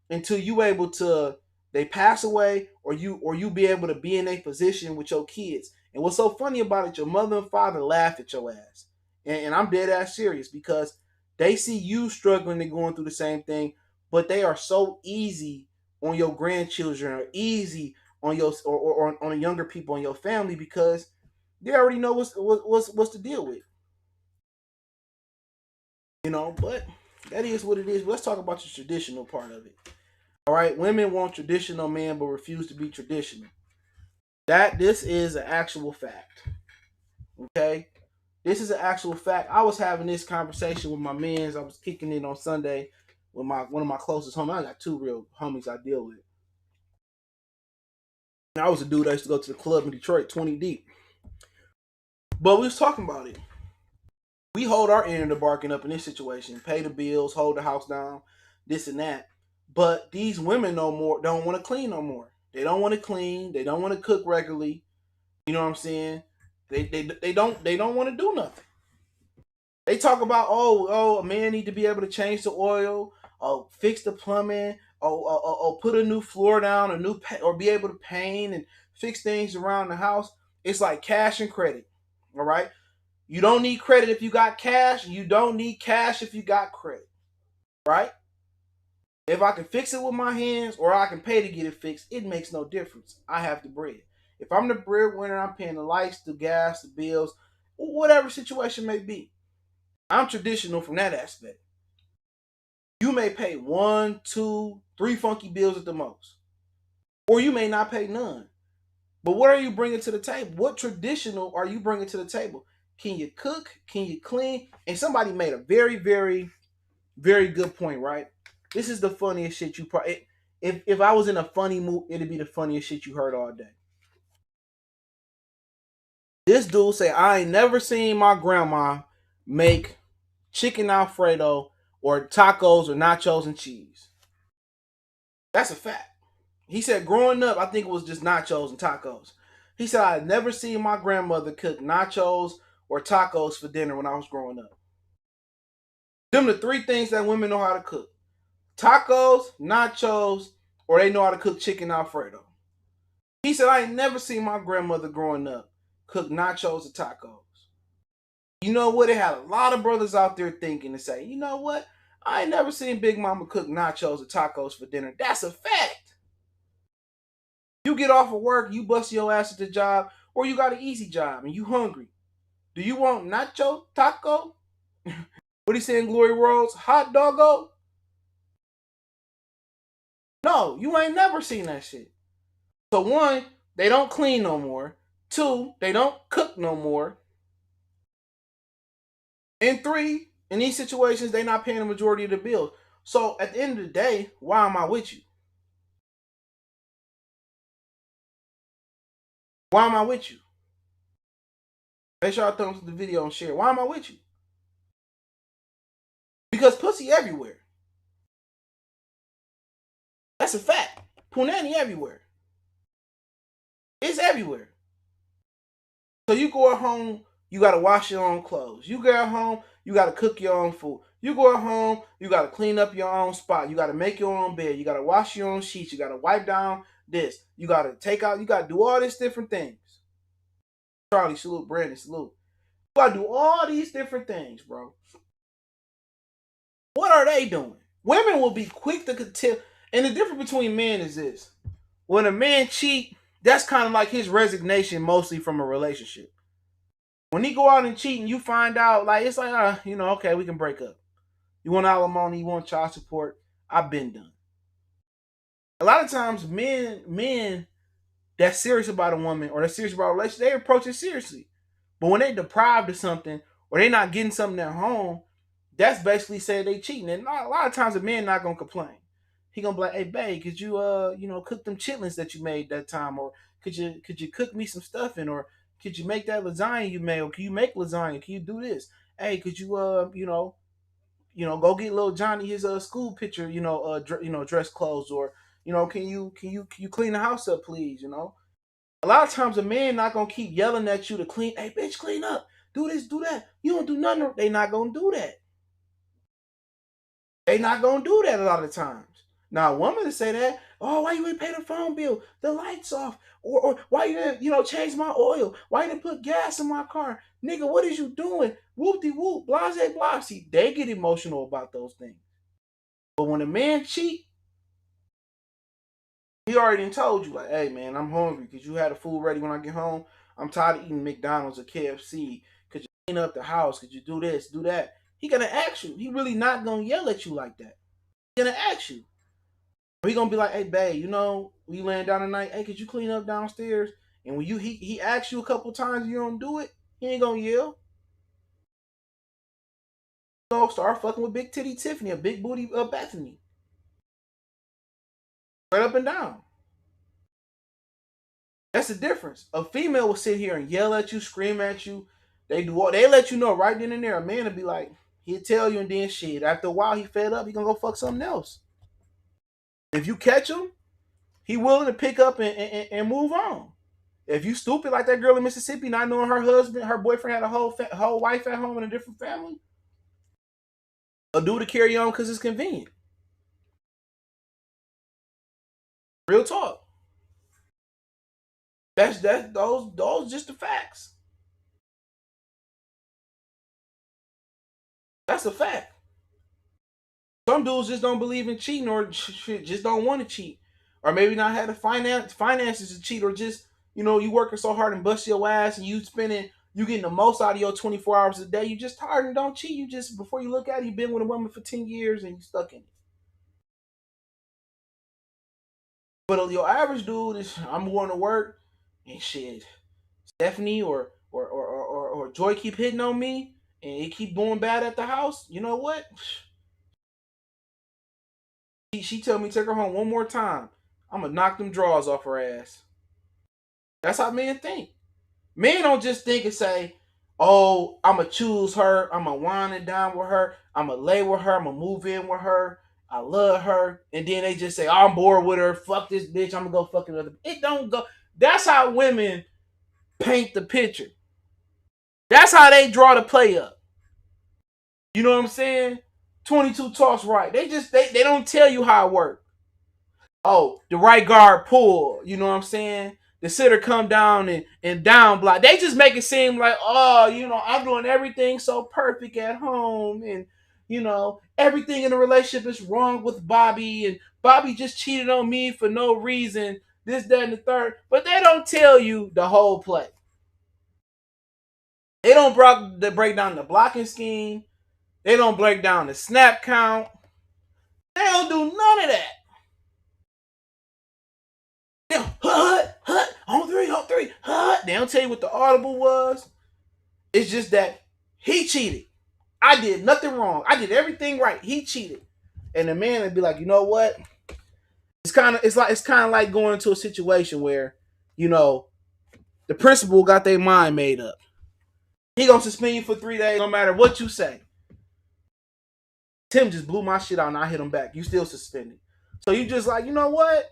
until you able to they pass away, or you be able to be in a position with your kids. And what's so funny about it, your mother and father laugh at your ass. And I'm dead ass serious, because they see you struggling and going through the same thing, but they are so easy on your grandchildren, or easy on your or on the younger people in your family, because they already know what's to deal with. But that is what it is. Let's talk about the traditional part of it. All right, women want traditional men but refuse to be traditional. This is an actual fact. Okay, this is an actual fact. I was having this conversation with my mans. I was kicking it on Sunday with one of my closest homies. I got two real homies I deal with. And I was a dude I used to go to the club in Detroit, 20 deep. But we was talking about it. We hold our end of the bargain up in this situation, pay the bills, hold the house down, this and that. But these women don't want to clean no more. They don't want to clean. They don't want to cook regularly. You know what I'm saying? They don't want to do nothing. They talk about, a man need to be able to change the oil, fix the plumbing, put a new floor down, or be able to paint and fix things around the house. It's like cash and credit. All right. You don't need credit if you got cash. You don't need cash if you got credit. Right? If I can fix it with my hands, or I can pay to get it fixed, it makes no difference. I have the bread. If I'm the breadwinner, I'm paying the lights, the gas, the bills, whatever situation may be. I'm traditional from that aspect. You may pay one, two, three funky bills at the most. Or you may not pay none. But what are you bringing to the table? What traditional are you bringing to the table? Can you cook? Can you clean? And somebody made a very, very, very good point, right? This is the funniest shit you probably. If I was in a funny mood, it'd be the funniest shit you heard all day. This dude say, I ain't never seen my grandma make chicken Alfredo or tacos or nachos and cheese. That's a fact. He said, growing up, I think it was just nachos and tacos. He said, I had never seen my grandmother cook nachos or tacos for dinner when I was growing up. Them the three things that women know how to cook: tacos, nachos, or they know how to cook chicken Alfredo. He said, I ain't never seen my grandmother growing up cook nachos or tacos. You know what? It had a lot of brothers out there thinking to say, you know what? I ain't never seen Big Mama cook nachos or tacos for dinner. That's a fact. You get off of work, you bust your ass at the job, or you got an easy job and you hungry. Do you want nacho, taco? What he saying, Glory Rolls? Hot doggo? No, you ain't never seen that shit. So one, they don't clean no more. Two, they don't cook no more. And three, in these situations, they not paying the majority of the bills. So at the end of the day, why am I with you? Why am I with you? Make sure I thumbs up the video and share. Why am I with you? Because pussy everywhere. That's a fact. Punani everywhere. It's everywhere. So you go at home, you gotta wash your own clothes. You go at home, you gotta cook your own food. You go at home, you gotta clean up your own spot. You gotta make your own bed. You gotta wash your own sheets. You gotta wipe down this. You gotta take out. You gotta do all these different things. Charlie, salute. Brandon, salute. You gotta do all these different things, bro. What are they doing? Women will be quick to tell. And the difference between men is this: when a man cheat, that's kind of like his resignation, mostly from a relationship. When he go out and cheat, and you find out, like it's like, okay, we can break up. You want alimony, you want child support. I've been done. A lot of times, men that's serious about a woman or that's serious about a relationship, they approach it seriously. But when they deprived of something or they not getting something at home, that's basically saying they cheating. And a lot of times, a man not gonna complain. He gonna be like, "Hey, babe, could you cook them chitlins that you made that time, or could you cook me some stuffing, or could you make that lasagna you made, or can you make lasagna? Can you do this? Hey, could you go get little Johnny his school picture, dress clothes, or can you clean the house up, please? A lot of times a man not gonna keep yelling at you to clean. Hey, bitch, clean up. Do this, do that. You don't do nothing. They not gonna do that. They not gonna do that a lot of times. Now, a woman to say that, oh, why you ain't pay the phone bill? The lights off, or why you didn't, change my oil? Why you didn't put gas in my car, nigga? What is you doing? Whoop de whoop, blase blase. See, they get emotional about those things. But when a man cheat, he already told you, like, hey man, I'm hungry. Cause you had the food ready when I get home. I'm tired of eating McDonald's or KFC. Could you clean up the house? Could you do this, do that? He gonna ask you. He really not gonna yell at you like that. He gonna ask you. Or he gonna be like, hey babe, when you laying down tonight, hey, could you clean up downstairs? And when he asks you a couple times, you don't do it, he ain't gonna yell. He gonna start fucking with Big Titty Tiffany or Big Booty Bethany. Right up and down. That's the difference. A female will sit here and yell at you, scream at you. They let you know right then and there. A man will be like, he'll tell you and then shit. After a while, he fed up, he gonna go fuck something else. If you catch him, he willing to pick up and move on. If you stupid like that girl in Mississippi, not knowing her boyfriend had a whole wife at home in a different family, a dude to carry on because it's convenient. Real talk. Those just the facts. That's a fact. Some dudes just don't believe in cheating, or just don't want to cheat, or maybe not have the finances to cheat, or just you working so hard and bust your ass, and you getting the most out of your 24 hours a day. You just tired and don't cheat. You just before you look at it, you've been with a woman for 10 years and you stuck in it. But your average dude is I'm going to work and shit. Stephanie or Joy keep hitting on me and it keep going bad at the house. You know what? She tell me take her home one more time. I'm gonna knock them drawers off her ass. That's how men think. Men don't just think and say, "Oh, I'm gonna choose her. I'm gonna wind it down with her. I'm gonna lay with her. I'm gonna move in with her. I love her." And then they just say, oh, "I'm bored with her. Fuck this bitch. I'm gonna go fuck another." It don't go. That's how women paint the picture. That's how they draw the play up. You know what I'm saying? 22 toss right. They don't tell you how it works. Oh, the right guard pull, you know what I'm saying? The sitter come down and down block. They just make it seem like, oh, I'm doing everything so perfect at home, and everything in the relationship is wrong with Bobby, and Bobby just cheated on me for no reason, this, that, and the third. But they don't tell you the whole play. They don't break down the blocking scheme. They don't break down the snap count. They don't do none of that. They don't, on three, They don't tell you what the audible was. It's just that he cheated. I did nothing wrong. I did everything right. He cheated. And the man would be like, you know what? It's kind of like going into a situation where, you know, the principal got their mind made up. He gonna suspend you for 3 days, no matter what you say. Tim just blew my shit out and I hit him back. You still suspended. So you just like, you know what?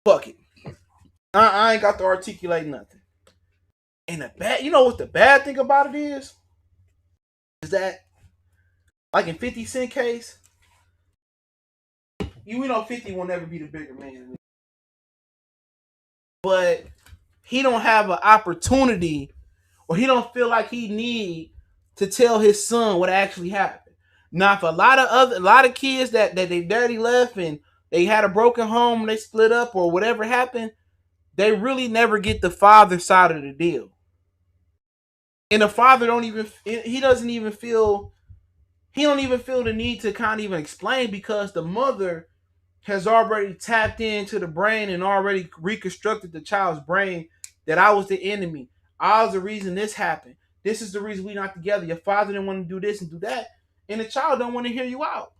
Fuck it. I ain't got to articulate nothing. And you know what the bad thing about it is that, like in 50 Cent case, you know 50 will never be the bigger man. But he don't have an opportunity, or he don't feel like he need to tell his son what actually happened. Now, for a lot of kids that they daddy left and they had a broken home and they split up or whatever happened, they really never get the father side of the deal. And the father doesn't even feel the need to kind of even explain, because the mother has already tapped into the brain and already reconstructed the child's brain that I was the enemy. I was the reason this happened. This is the reason we're not together. Your father didn't want to do this and do that. And the child don't want to hear you out.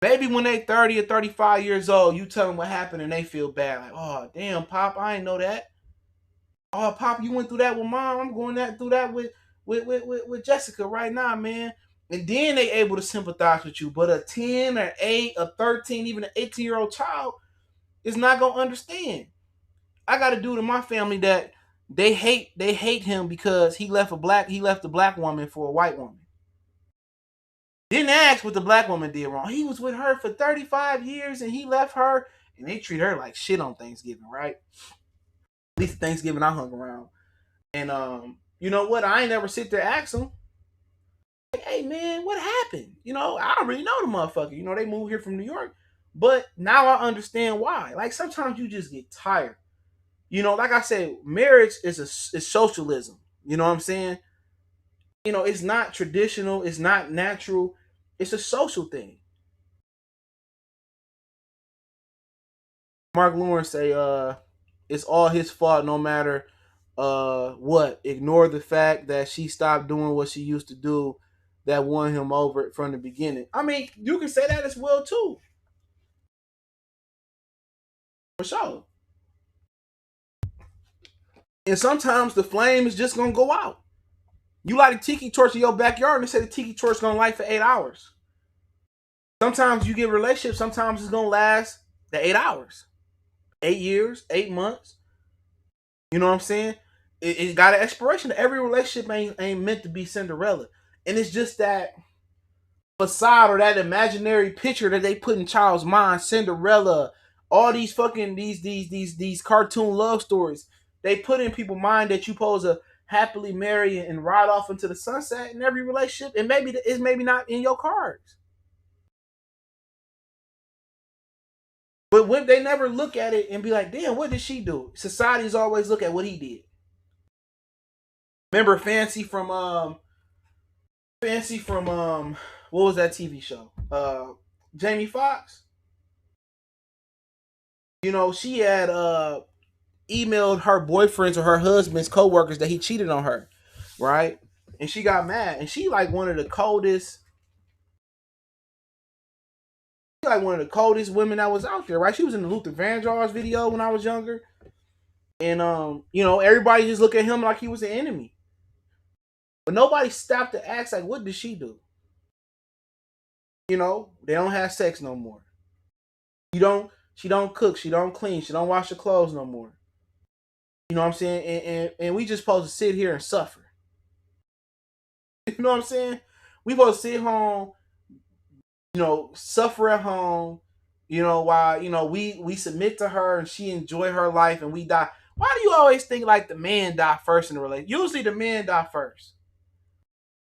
Maybe when they 30 or 35 years old, you tell them what happened and they feel bad. Like, oh, damn, Pop, I didn't know that. Oh, Pop, you went through that with Mom. I'm going through that with Jessica right now, man. And then they able to sympathize with you. But a 10 or 8, a 13, even an 18-year-old child is not going to understand. I got a dude in my family that they hate him because he left a black woman for a white woman. Didn't ask what the black woman did wrong. He was with her for 35 years and he left her, and they treat her like shit on Thanksgiving, right? At least Thanksgiving I hung around. And you know what? I ain't never sit there and ask him, hey man, what happened? I don't really know the motherfucker. They moved here from New York. But now I understand why. Like sometimes you just get tired. Like I said, marriage is socialism. You know what I'm saying? It's not traditional, it's not natural, it's a social thing. Mark Lawrence say, it's all his fault no matter what. Ignore the fact that she stopped doing what she used to do that won him over from the beginning. I mean, you can say that as well too. For sure. And sometimes the flame is just gonna go out. You light a tiki torch in your backyard and they say the tiki torch is gonna light for 8 hours. Sometimes you get a relationship, sometimes it's gonna last the 8 hours. 8 years, 8 months. You know what I'm saying? It got an expiration. Every relationship ain't meant to be Cinderella. And it's just that facade or that imaginary picture that they put in child's mind, Cinderella, all these fucking these cartoon love stories. They put in people's mind that you supposed to happily marry and ride off into the sunset in every relationship, and maybe it's maybe not in your cards. But when they never look at it and be like, damn, what did she do? Society's always look at what he did. Remember Fancy from what was that TV show? Jamie Foxx. She had emailed her boyfriends or her husband's co-workers that he cheated on her, right? And she got mad. And she like one of the coldest women that was out there, right? She was in the Luther Vandross video when I was younger. And everybody just look at him like he was an enemy. But nobody stopped to ask, like, what did she do? They don't have sex no more. She don't cook, she don't clean, she don't wash her clothes no more. You know what I'm saying? And we just supposed to sit here and suffer. You know what I'm saying? We supposed to sit home, suffer at home, while we submit to her and she enjoy her life and we die. Why do you always think like the man die first in the relationship? Usually the man die first.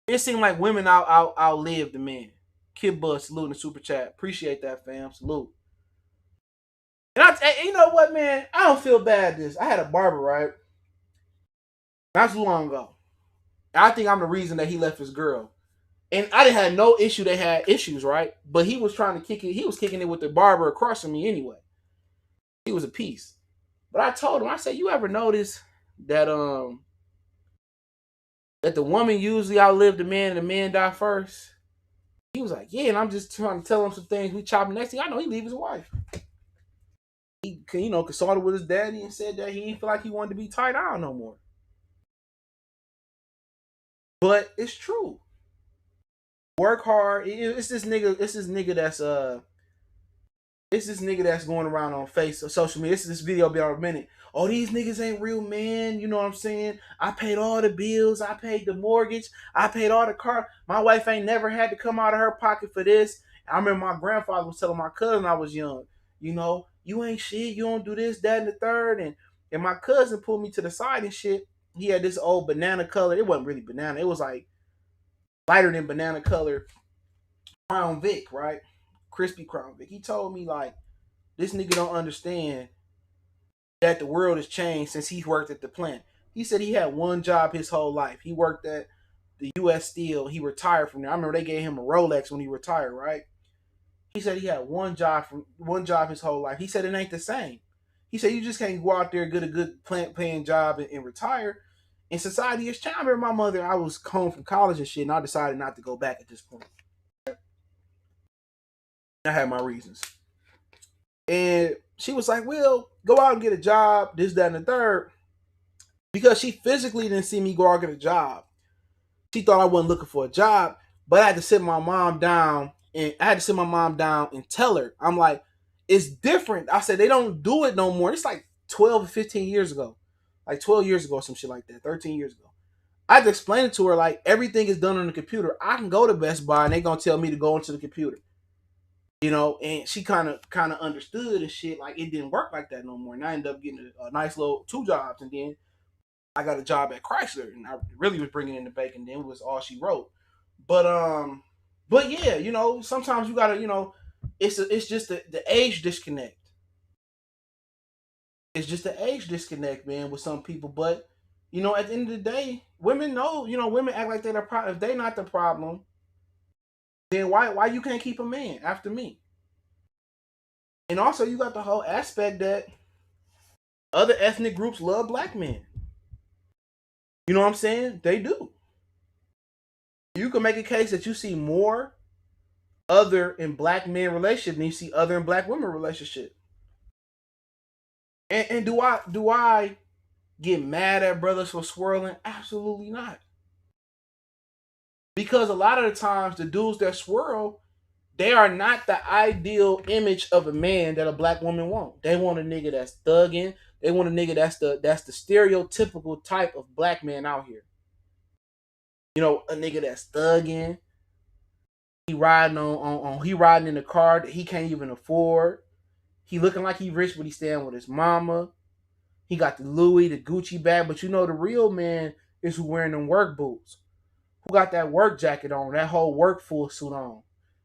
It seems like women outlive the man. Kid Buzz, salute in the super chat. Appreciate that, fam. Salute. And you know what, man? I don't feel bad. This I had a barber, right? Not too long ago. I think I'm the reason that he left his girl. And I didn't have no issue. They had issues, right? But he was trying to kick it. He was kicking it with the barber across from me anyway. He was a piece. But I told him, I said, you ever notice that that the woman usually outlived the man and the man die first? He was like, yeah, and I'm just trying to tell him some things. We chopping. Next thing I know, he leave his wife. He, consulted with his daddy and said that he didn't feel like he wanted to be tied down no more. But it's true. Work hard. It's this nigga. It's this nigga that's going around on social media. This video be on a minute. Oh, these niggas ain't real men. You know what I'm saying? I paid all the bills. I paid the mortgage. I paid all the car. My wife ain't never had to come out of her pocket for this. I remember my grandfather was telling my cousin I was young, you ain't shit. You don't do this, that, and the third. And my cousin pulled me to the side and shit. He had this old banana color. It wasn't really banana. It was like lighter than banana color Crown Vic, right? Crispy Crown Vic. He told me like this nigga don't understand that the world has changed since he worked at the plant. He said he had one job his whole life. He worked at the U.S. Steel. He retired from there. I remember they gave him a Rolex when he retired, right? He said he had one job his whole life. He said it ain't the same. He said you just can't go out there, get a good plant paying job and retire. And society has changed. I remember my mother, I was home from college and shit, and I decided not to go back at this point. I had my reasons. And she was like, well, go out and get a job, this, that, and the third. Because she physically didn't see me go out and get a job. She thought I wasn't looking for a job, but I had to sit my mom down and tell her. I'm like, it's different. I said, they don't do it no more. It's like 12 or 15 years ago. Like 12 years ago or some shit like that. 13 years ago. I had to explain it to her like everything is done on the computer. I can go to Best Buy and they're gonna tell me to go into the computer. And she kind of understood and shit. Like it didn't work like that no more. And I ended up getting a nice little 2 jobs, and then I got a job at Chrysler, and I really was bringing in the bacon. Then was all she wrote. But yeah, sometimes you gotta, it's just the age disconnect. It's just the age disconnect, man, with some people. But at the end of the day, women know, women act like they're the problem. If they're not the problem, then why you can't keep a man after me? And also, you got the whole aspect that other ethnic groups love black men. You know what I'm saying? They do. You can make a case that you see more other in black men relationship than you see other in black women relationship. And do I get mad at brothers for swirling? Absolutely not. Because a lot of the times the dudes that swirl, they are not the ideal image of a man that a black woman want. They want a nigga that's thugging. They want a nigga that's the stereotypical type of black man out here. A nigga that's thugging. He riding he riding in a car that he can't even afford. He looking like he rich, but he staying with his mama. He got the Louis, the Gucci bag, but the real man is who wearing them work boots. Who got that work jacket on, that whole work full suit on.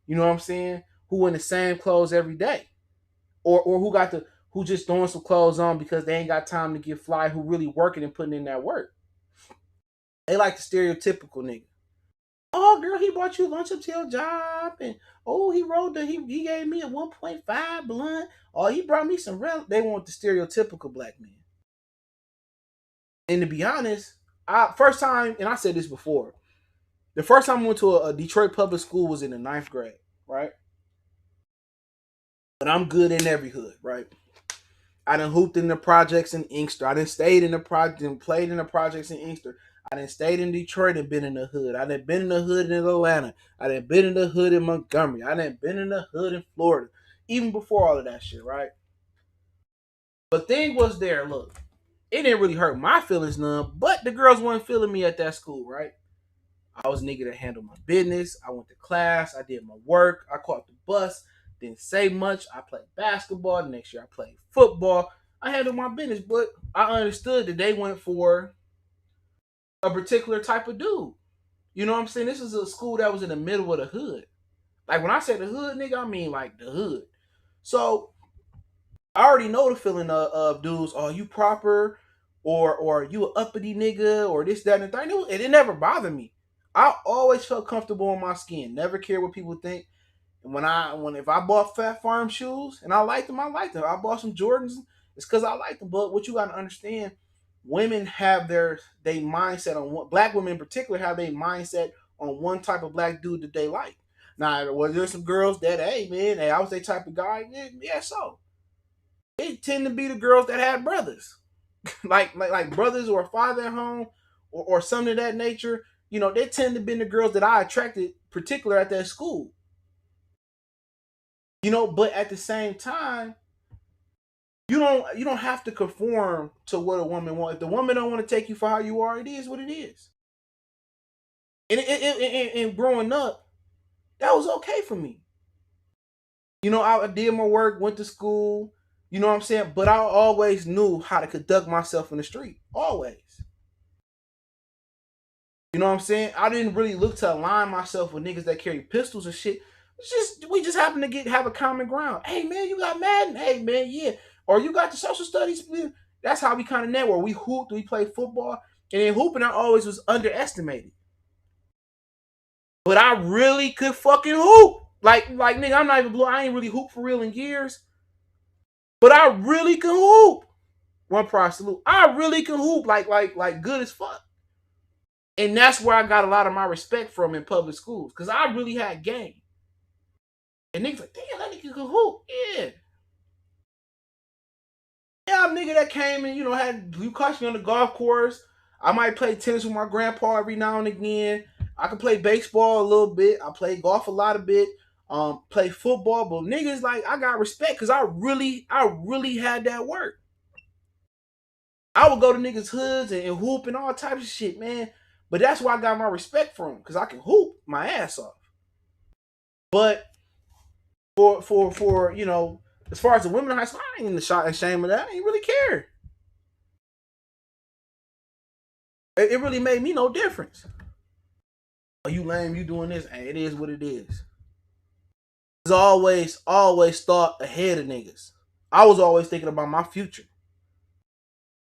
You know what I'm saying? Who in the same clothes every day. Or who just throwing some clothes on because they ain't got time to get fly, who really working and putting in that work. They like the stereotypical nigga. Oh girl, he bought you lunch up to your job, and oh he gave me a 1.5 blunt. Oh, he brought me some real. They want the stereotypical black man. And to be honest, first time, and I said this before, the first time I went to a Detroit public school was in the 9th grade, right? But I'm good in every hood, right? I done hooped in the projects in Inkster. I done stayed in the project and played in the projects in Inkster. I done stayed in Detroit and been in the hood. I done been in the hood in Atlanta. I done been in the hood in Montgomery. I done been in the hood in Florida. Even before all of that shit, right? But thing was there, look, it didn't really hurt my feelings none, but the girls weren't feeling me at that school, right? I was a nigga that handled my business. I went to class. I did my work. I caught the bus. Didn't say much. I played basketball. The next year I played football. I handled my business, but I understood that they went for a particular type of dude. You know what I'm saying? This is a school that was in the middle of the hood. Like when I say the hood, nigga, I mean like the hood. So I already know the feeling of dudes. Are you proper, or you a uppity nigga, or this, that, and the thing. It never bothered me. I always felt comfortable in my skin. Never cared what people think. And when if I bought Fat Farm shoes and I liked them, I liked them. I bought some Jordans. It's because I liked them. But what you got to understand, women have they mindset on what black women in particular have their mindset on one type of black dude that they like. Now, was there some girls that, hey man, hey, I was that type of guy? Yeah, so it tend to be the girls that had brothers, like brothers or a father at home, or something of that nature. You know, they tend to be the girls that I attracted, particular at that school. You know, but at the same time, you don't have to conform to what a woman wants. If the woman don't want to take you for how you are, it is what it is. And growing up, that was okay for me. You know, I did my work, went to school. You know what I'm saying? But I always knew how to conduct myself in the street. Always. You know what I'm saying? I didn't really look to align myself with niggas that carry pistols and shit. It's just we just happen to have a common ground. Hey man, you got Madden? Hey man, yeah. Or you got the social studies? That's how we kind of network. We hooped, we played football, and then hooping I always was underestimated. But I really could fucking hoop. Like nigga, I'm not even blue. I ain't really hoop for real in years. But I really can hoop. One prize salute. I really can hoop like good as fuck. And that's where I got a lot of my respect from in public schools. Cause I really had game. And niggas like, damn, that nigga can hoop. Yeah. Yeah, I'm a nigga that came and, had you caught me on the golf course. I might play tennis with my grandpa every now and again. I can play baseball a little bit. I play golf a lot of bit. Play football, but niggas like I got respect because I really had that work. I would go to niggas hoods and hoop and all types of shit, man. But that's why I got my respect from because I can hoop my ass off. But for as far as the women in high school, I ain't in the shot and shame of that. I ain't really care. It really made me no difference. Are you lame? You doing this? And it is what it is. It's always thought ahead of niggas. I was always thinking about my future.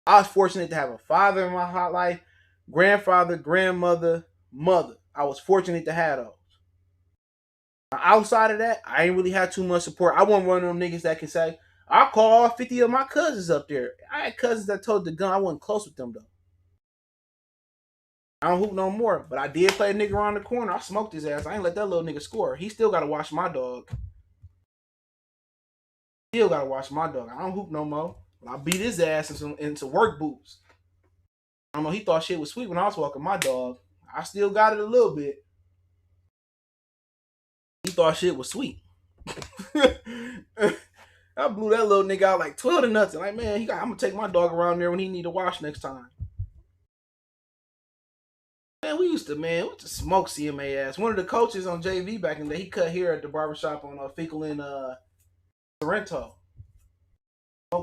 I was fortunate to have a father in my hot life, grandfather, grandmother, mother. I was fortunate to have those. Outside of that, I ain't really had too much support. I wasn't one of them niggas that can say, I'll call all 50 of my cousins up there. I had cousins that told the gun I wasn't close with them though. I don't hoop no more, but I did play a nigga around the corner. I smoked his ass. I ain't let that little nigga score. He still got to watch my dog. Still got to watch my dog. I don't hoop no more. But I beat his ass into work boots. I don't know. He thought shit was sweet when I was walking my dog. I still got it a little bit. He thought shit was sweet. I blew that little nigga out like 12 to nothing. Like, man, I'm going to take my dog around there when he need to wash next time. Man, we used to smoke CMA ass. One of the coaches on JV back in the day, he cut hair at the barbershop on Fecal in Sorrento.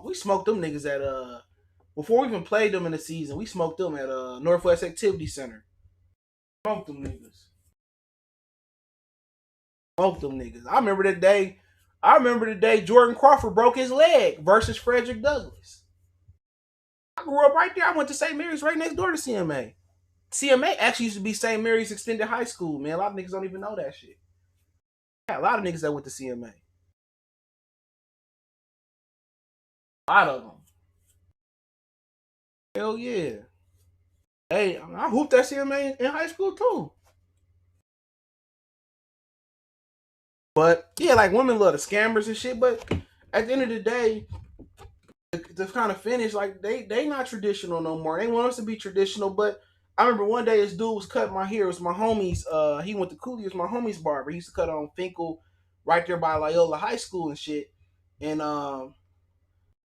We smoked them niggas at before we even played them in the season. We smoked them at Northwest Activity Center. Smoked them niggas. Smoked them niggas. I remember the day. Jordan Crawford broke his leg versus Frederick Douglass. I grew up right there. I went to St. Mary's right next door to CMA. CMA actually used to be St. Mary's Extended High School, man. A lot of niggas don't even know that shit. Yeah, a lot of niggas that went to CMA. A lot of them. Hell yeah. Hey, I hooped at CMA in high school too. But yeah, like women love the scammers and shit. But at the end of the day, to kind of finish, like they not traditional no more. They want us to be traditional, but I remember one day this dude was cutting my hair. It was my homies. He went to Cooley. It was my homie's barber. He used to cut on Finkel, right there by Loyola High School and shit. And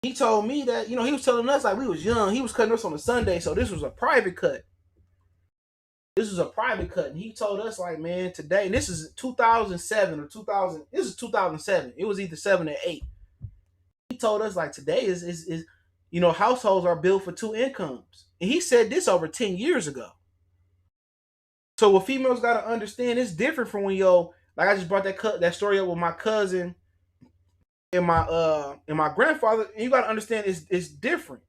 he told me that he was telling us like we was young. He was cutting us on a Sunday, so this was a private cut. This was a private cut, and he told us like, man, today, and this is 2007 or 2000. This is 2007. It was either 7 or 8. He told us like today is households are built for two incomes, and he said this over 10 years ago. So what females got to understand, it's different from when like I just brought that story up with my cousin and my grandfather. And you got to understand it's different.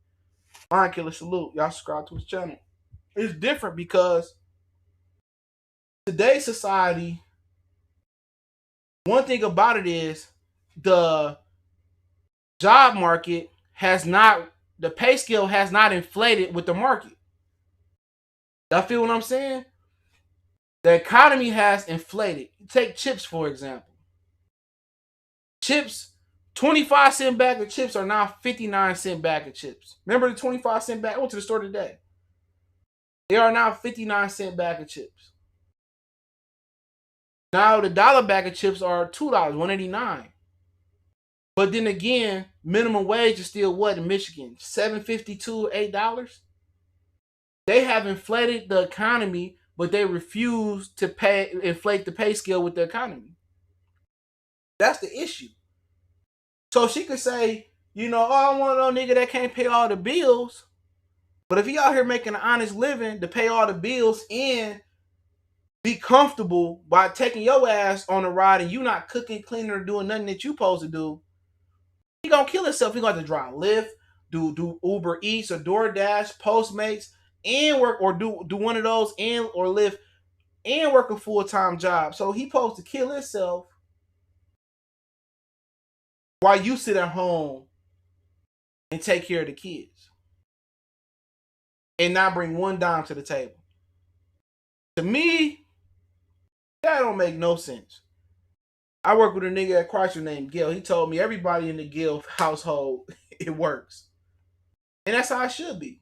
Mind Killer salute, y'all subscribe to his channel. It's different because today's society, one thing about it is the job market has not, the pay scale has not inflated with the market. Y'all feel what I'm saying? The economy has inflated. Take chips, for example. Chips, 25-cent bag of chips are now 59-cent bag of chips. Remember the 25-cent bag? I went to the store today. They are now 59-cent bag of chips. Now the dollar bag of chips are $2, $1.89. But then again, minimum wage is still what in Michigan? $7.52, $8. They have inflated the economy, but they refuse to inflate the pay scale with the economy. That's the issue. So she could say, oh, I want no nigga that can't pay all the bills. But if he out here making an honest living to pay all the bills and be comfortable by taking your ass on a ride and you not cooking, cleaning, or doing nothing that you supposed to do, he gonna kill himself. He gonna have to drive Lyft, do Uber Eats or DoorDash, Postmates, and work or do one of those and or Lyft and work a full-time job. So he supposed to kill himself while you sit at home and take care of the kids and not bring one dime to the table. To me, that don't make no sense. I work with a nigga at Chrysler named Gil. He told me everybody in the Gil household, it works. And that's how it should be.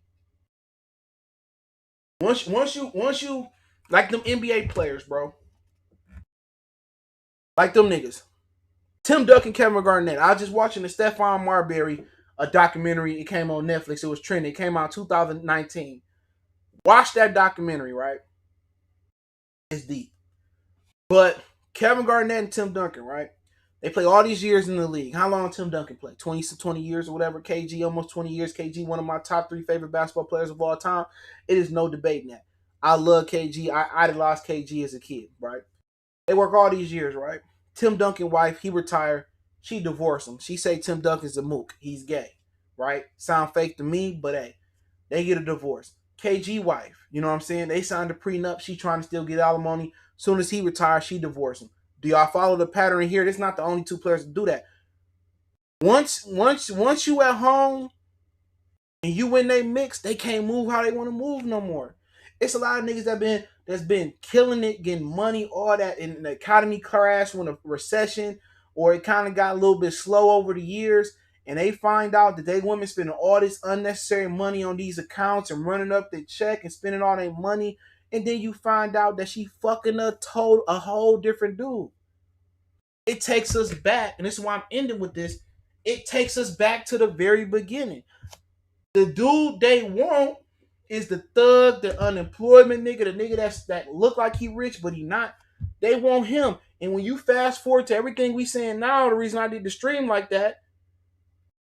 Once you like them NBA players, bro. Like them niggas. Tim Duncan, Kevin Garnett. I was just watching the Stephon Marbury a documentary. It came on Netflix. It was trending. It came out 2019. Watch that documentary, right? It's deep. But Kevin Garnett and Tim Duncan, right? They play all these years in the league. How long Tim Duncan play? 20 years or whatever. KG, almost 20 years. KG, one of my top 3 favorite basketball players of all time. It is no debating that. I love KG. I idolized KG as a kid, right? They work all these years, right? Tim Duncan's wife, he retired. She divorced him. She say Tim Duncan's a mook. He's gay, right? Sound fake to me, but hey, they get a divorce. KG wife, you know what I'm saying? They signed a prenup. She trying to still get alimony. Soon as he retires, she divorced him. Do y'all follow the pattern here? It's not the only 2 players to do that. Once you at home and you in they mix, they can't move how they want to move no more. It's a lot of niggas that's been killing it, getting money, all that, and the economy crashed when a recession, or it kind of got a little bit slow over the years, and they find out that they women spending all this unnecessary money on these accounts and running up their check and spending all their money, and then you find out that she fucking a whole different dude. It takes us back, and this is why I'm ending with this. It takes us back to the very beginning. The dude they want is the thug, the unemployment nigga, the nigga that look like he rich but he not. They want him. And when you fast forward to everything we saying now, the reason I did the stream like that,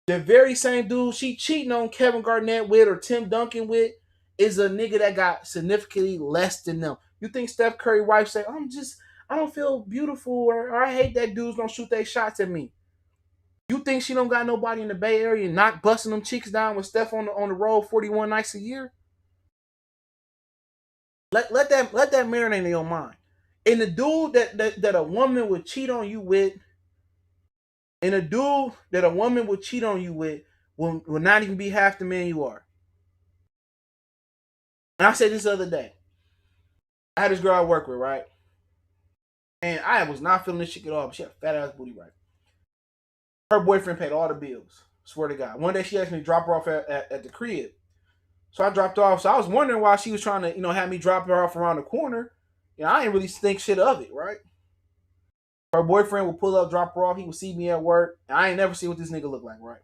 the very same dude she cheating on Kevin Garnett with or Tim Duncan with is a nigga that got significantly less than them. You think Steph Curry wife say, I don't feel beautiful or I hate that dudes don't shoot their shots at me. You think she don't got nobody in the Bay Area not busting them cheeks down with Steph on the road 41 nights a year? Let that marinate in your mind. And the dude that a woman would cheat on you with, and a dude that a woman would cheat on you with will not even be half the man you are. And I said this the other day. I had this girl I work with, right? And I was not feeling this shit at all, but she had a fat ass booty, right? Her boyfriend paid all the bills. Swear to God. One day she asked me to drop her off at the crib. So I dropped her off. So I was wondering why she was trying to, have me drop her off around the corner. I didn't really think shit of it, right? Her boyfriend would pull up, drop her off. He would see me at work. And I ain't never see what this nigga look like, right?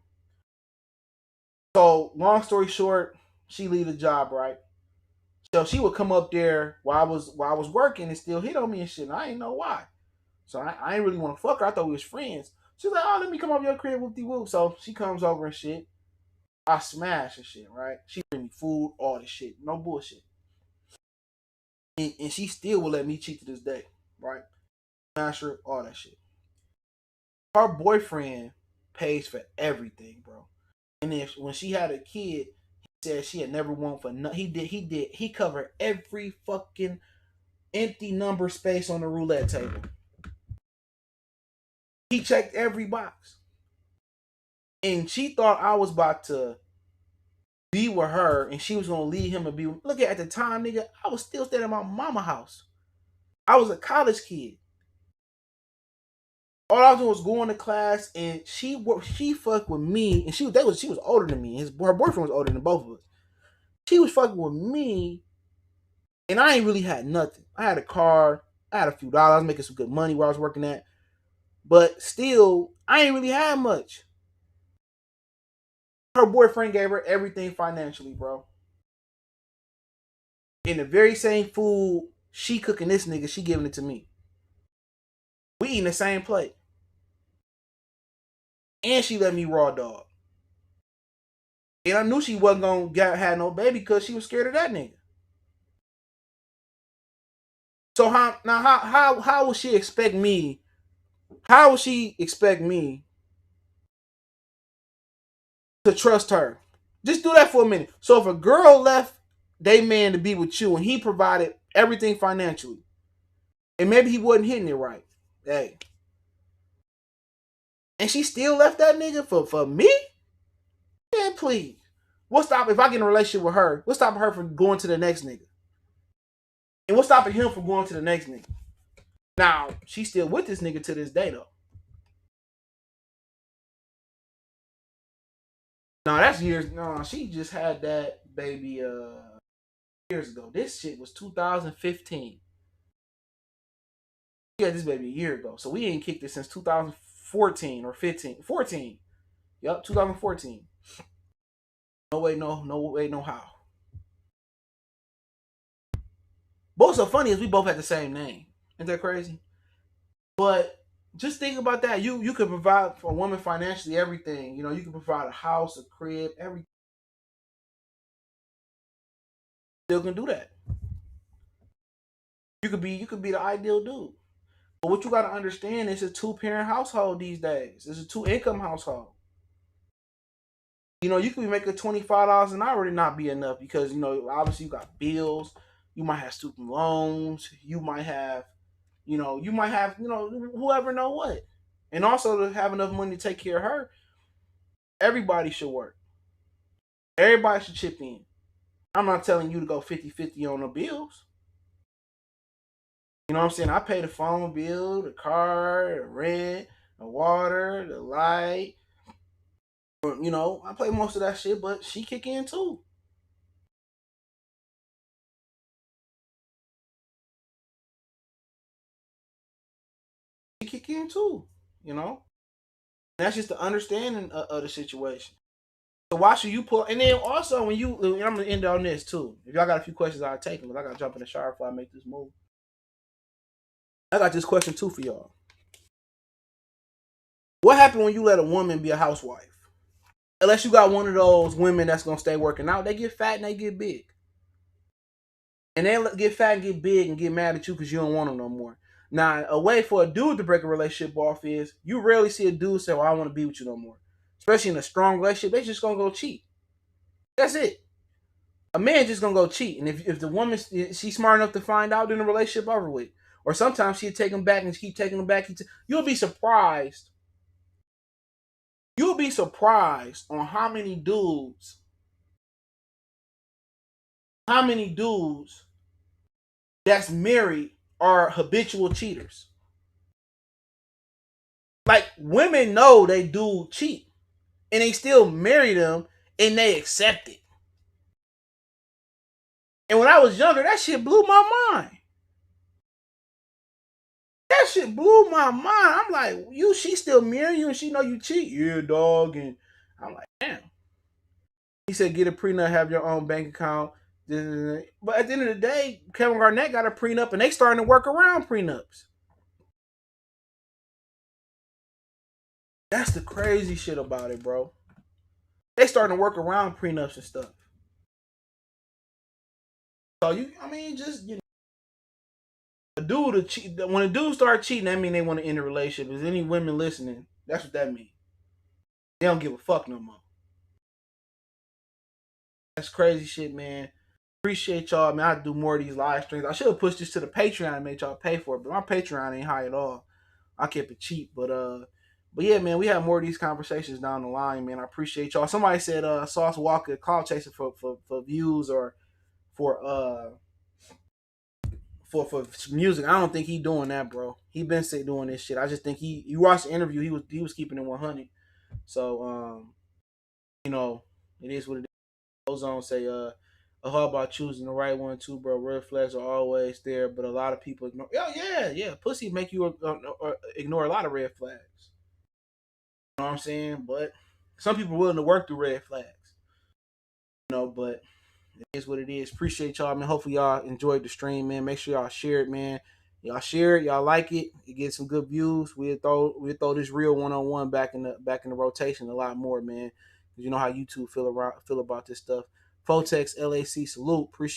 So long story short, she leave the job, right? So she would come up there while I was working and still hit on me and shit. And I didn't know why. So I didn't really want to fuck her. I thought we was friends. She's like, oh, let me come over your crib, whoop de whoop. So she comes over and shit. I smash and shit, right? She bring me food, all this shit. No bullshit. And she still will let me cheat to this day, right? Smash her, all that shit. Her boyfriend pays for everything, bro. And then when she had a kid, he said she had never won for nothing. He covered every fucking empty number space on the roulette table. He checked every box. And she thought I was about to be with her and she was gonna leave him and be with. Look at the time, nigga, I was still staying at my mama house. I was a college kid. All I was doing was going to class, and she fucked with me, and she was older than me. Her boyfriend was older than both of us. She was fucking with me, and I ain't really had nothing. I had a car, I had a few dollars, I was making some good money where I was working at, but still, I ain't really had much. Her boyfriend gave her everything financially, bro. In the very same food she cooking this nigga, she giving it to me. We eating the same plate, and she let me raw dog. And I knew she wasn't gonna have no baby because she was scared of that nigga. So how would she expect me? How would she expect me to trust her? Just do that for a minute. So if a girl left they man to be with you and he provided everything financially, and maybe he wasn't hitting it right, hey, and she still left that nigga for me? Man, please. What's stopping if I get in a relationship with her? What's stopping her from going to the next nigga? And what's stopping him from going to the next nigga? Now, she's still with this nigga to this day though. No, that's years. No, she just had that baby years ago. This shit was 2015. She had this baby a year ago. So we ain't kicked it since 2014 or 15. 14. Yep, 2014. No way, no way, no how. What's so funny is we both had the same name. Isn't that crazy? But just think about that. You could provide for a woman financially everything. You know, you can provide a house, a crib, everything. Still can do that. You could be the ideal dude. But what you gotta understand is a two-parent household these days. It's a two-income household. You know, you could be making $25 an hour to not be enough because obviously you got bills. You might have student loans. You might have whoever know what. And also to have enough money to take care of her, everybody should work. Everybody should chip in. I'm not telling you to go 50-50 on the bills. You know what I'm saying? I pay the phone bill, the car, the rent, the water, the light. I play most of that shit, but she kick in too. She kick in too. You know, that's just the understanding of the situation. So why should you pull? And then also when and I'm gonna end on this too. If y'all got a few questions, I'll take them. But I gotta jump in the shower before I make this move. I got this question too for y'all. What happened when you let a woman be a housewife? Unless you got one of those women that's gonna stay working out, they get fat and they get big. And they get fat and get big and get mad at you because you don't want them no more. Now, a way for a dude to break a relationship off is you rarely see a dude say, "Well, I don't want to be with you no more." Especially in a strong relationship, they just gonna go cheat. That's it. A man just gonna go cheat, and if the woman she's smart enough to find out, then the relationship over with. Or sometimes she'll take him back and keep taking him back. You'll be surprised. You'll be surprised on how many dudes that's married are habitual cheaters. Like women know they do cheat, and they still marry them, and they accept it. And when I was younger, that shit blew my mind. That shit blew my mind. I'm like, she still marry you, and she know you cheat. Yeah, dog. And I'm like, damn. He said, get a prenup, have your own bank account. But at the end of the day, Kevin Garnett got a prenup, and they starting to work around prenups. That's the crazy shit about it, bro. They starting to work around prenups and stuff. So I mean, just a dude to cheat. When a dude start cheating, that mean they want to end a relationship. Is any women listening? That's what that means. They don't give a fuck no more. That's crazy shit, man. Appreciate y'all, man. I do more of these live streams. I should have pushed this to the Patreon and made y'all pay for it, but my Patreon ain't high at all. I kept it cheap, but yeah, man, we have more of these conversations down the line, man. I appreciate y'all. Somebody said Sauce Walka cloud chasing for views or for for music. I don't think he doing that, bro. He been sick doing this shit. I just think you watched the interview, he was keeping it 100. So you know, it is what it is. Goes on say how about choosing the right one too, bro? Red flags are always there, but a lot of people ignore. Oh yeah. Pussy make you ignore a lot of red flags. You know what I'm saying? But some people are willing to work through red flags. But it is what it is. Appreciate y'all, man. Hopefully y'all enjoyed the stream, man. Make sure y'all share it, man. Y'all share it, y'all like it. You get some good views. We'll throw this real 1-on-1 back in the rotation a lot more, man. Because you know how YouTube feel about this stuff. Fotex LAC salute. Appreciate